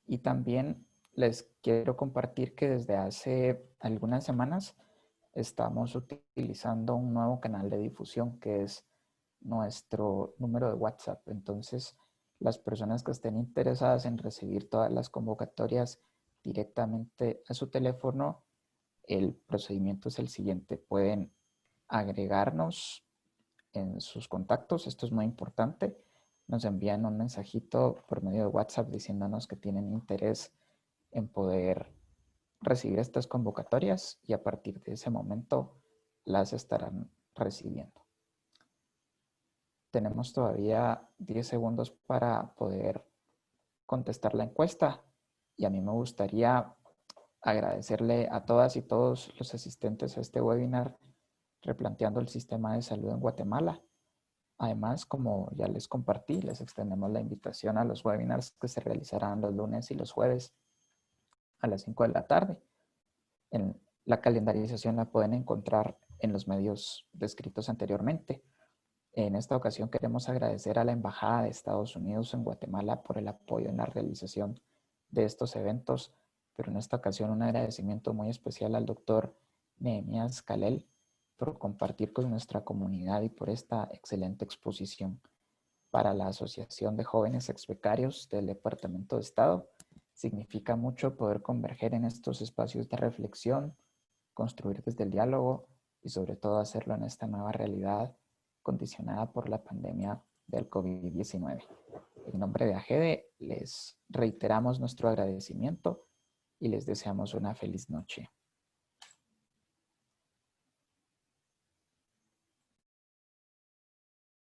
y también les quiero compartir que desde hace algunas semanas estamos utilizando un nuevo canal de difusión que es nuestro número de WhatsApp. Entonces, las personas que estén interesadas en recibir todas las convocatorias directamente a su teléfono, el procedimiento es el siguiente. Pueden agregarnos en sus contactos, esto es muy importante. Nos envían un mensajito por medio de WhatsApp diciéndonos que tienen interés en poder recibir estas convocatorias y a partir de ese momento las estarán recibiendo. Tenemos todavía 10 segundos para poder contestar la encuesta y a mí me gustaría agradecerle a todas y todos los asistentes a este webinar replanteando el sistema de salud en Guatemala. Además, como ya les compartí, les extendemos la invitación a los webinars que se realizarán los lunes y los jueves a las 5 de la tarde. En la calendarización la pueden encontrar en los medios descritos anteriormente. En esta ocasión queremos agradecer a la Embajada de Estados Unidos en Guatemala por el apoyo en la realización de estos eventos, pero en esta ocasión un agradecimiento muy especial al doctor Nehemías Calel por compartir con nuestra comunidad y por esta excelente exposición. Para la Asociación de Jóvenes Ex-Becarios del Departamento de Estado, significa mucho poder converger en estos espacios de reflexión, construir desde el diálogo y sobre todo hacerlo en esta nueva realidad condicionada por la pandemia del COVID-19. En nombre de AGEDE les reiteramos nuestro agradecimiento y les deseamos una feliz noche.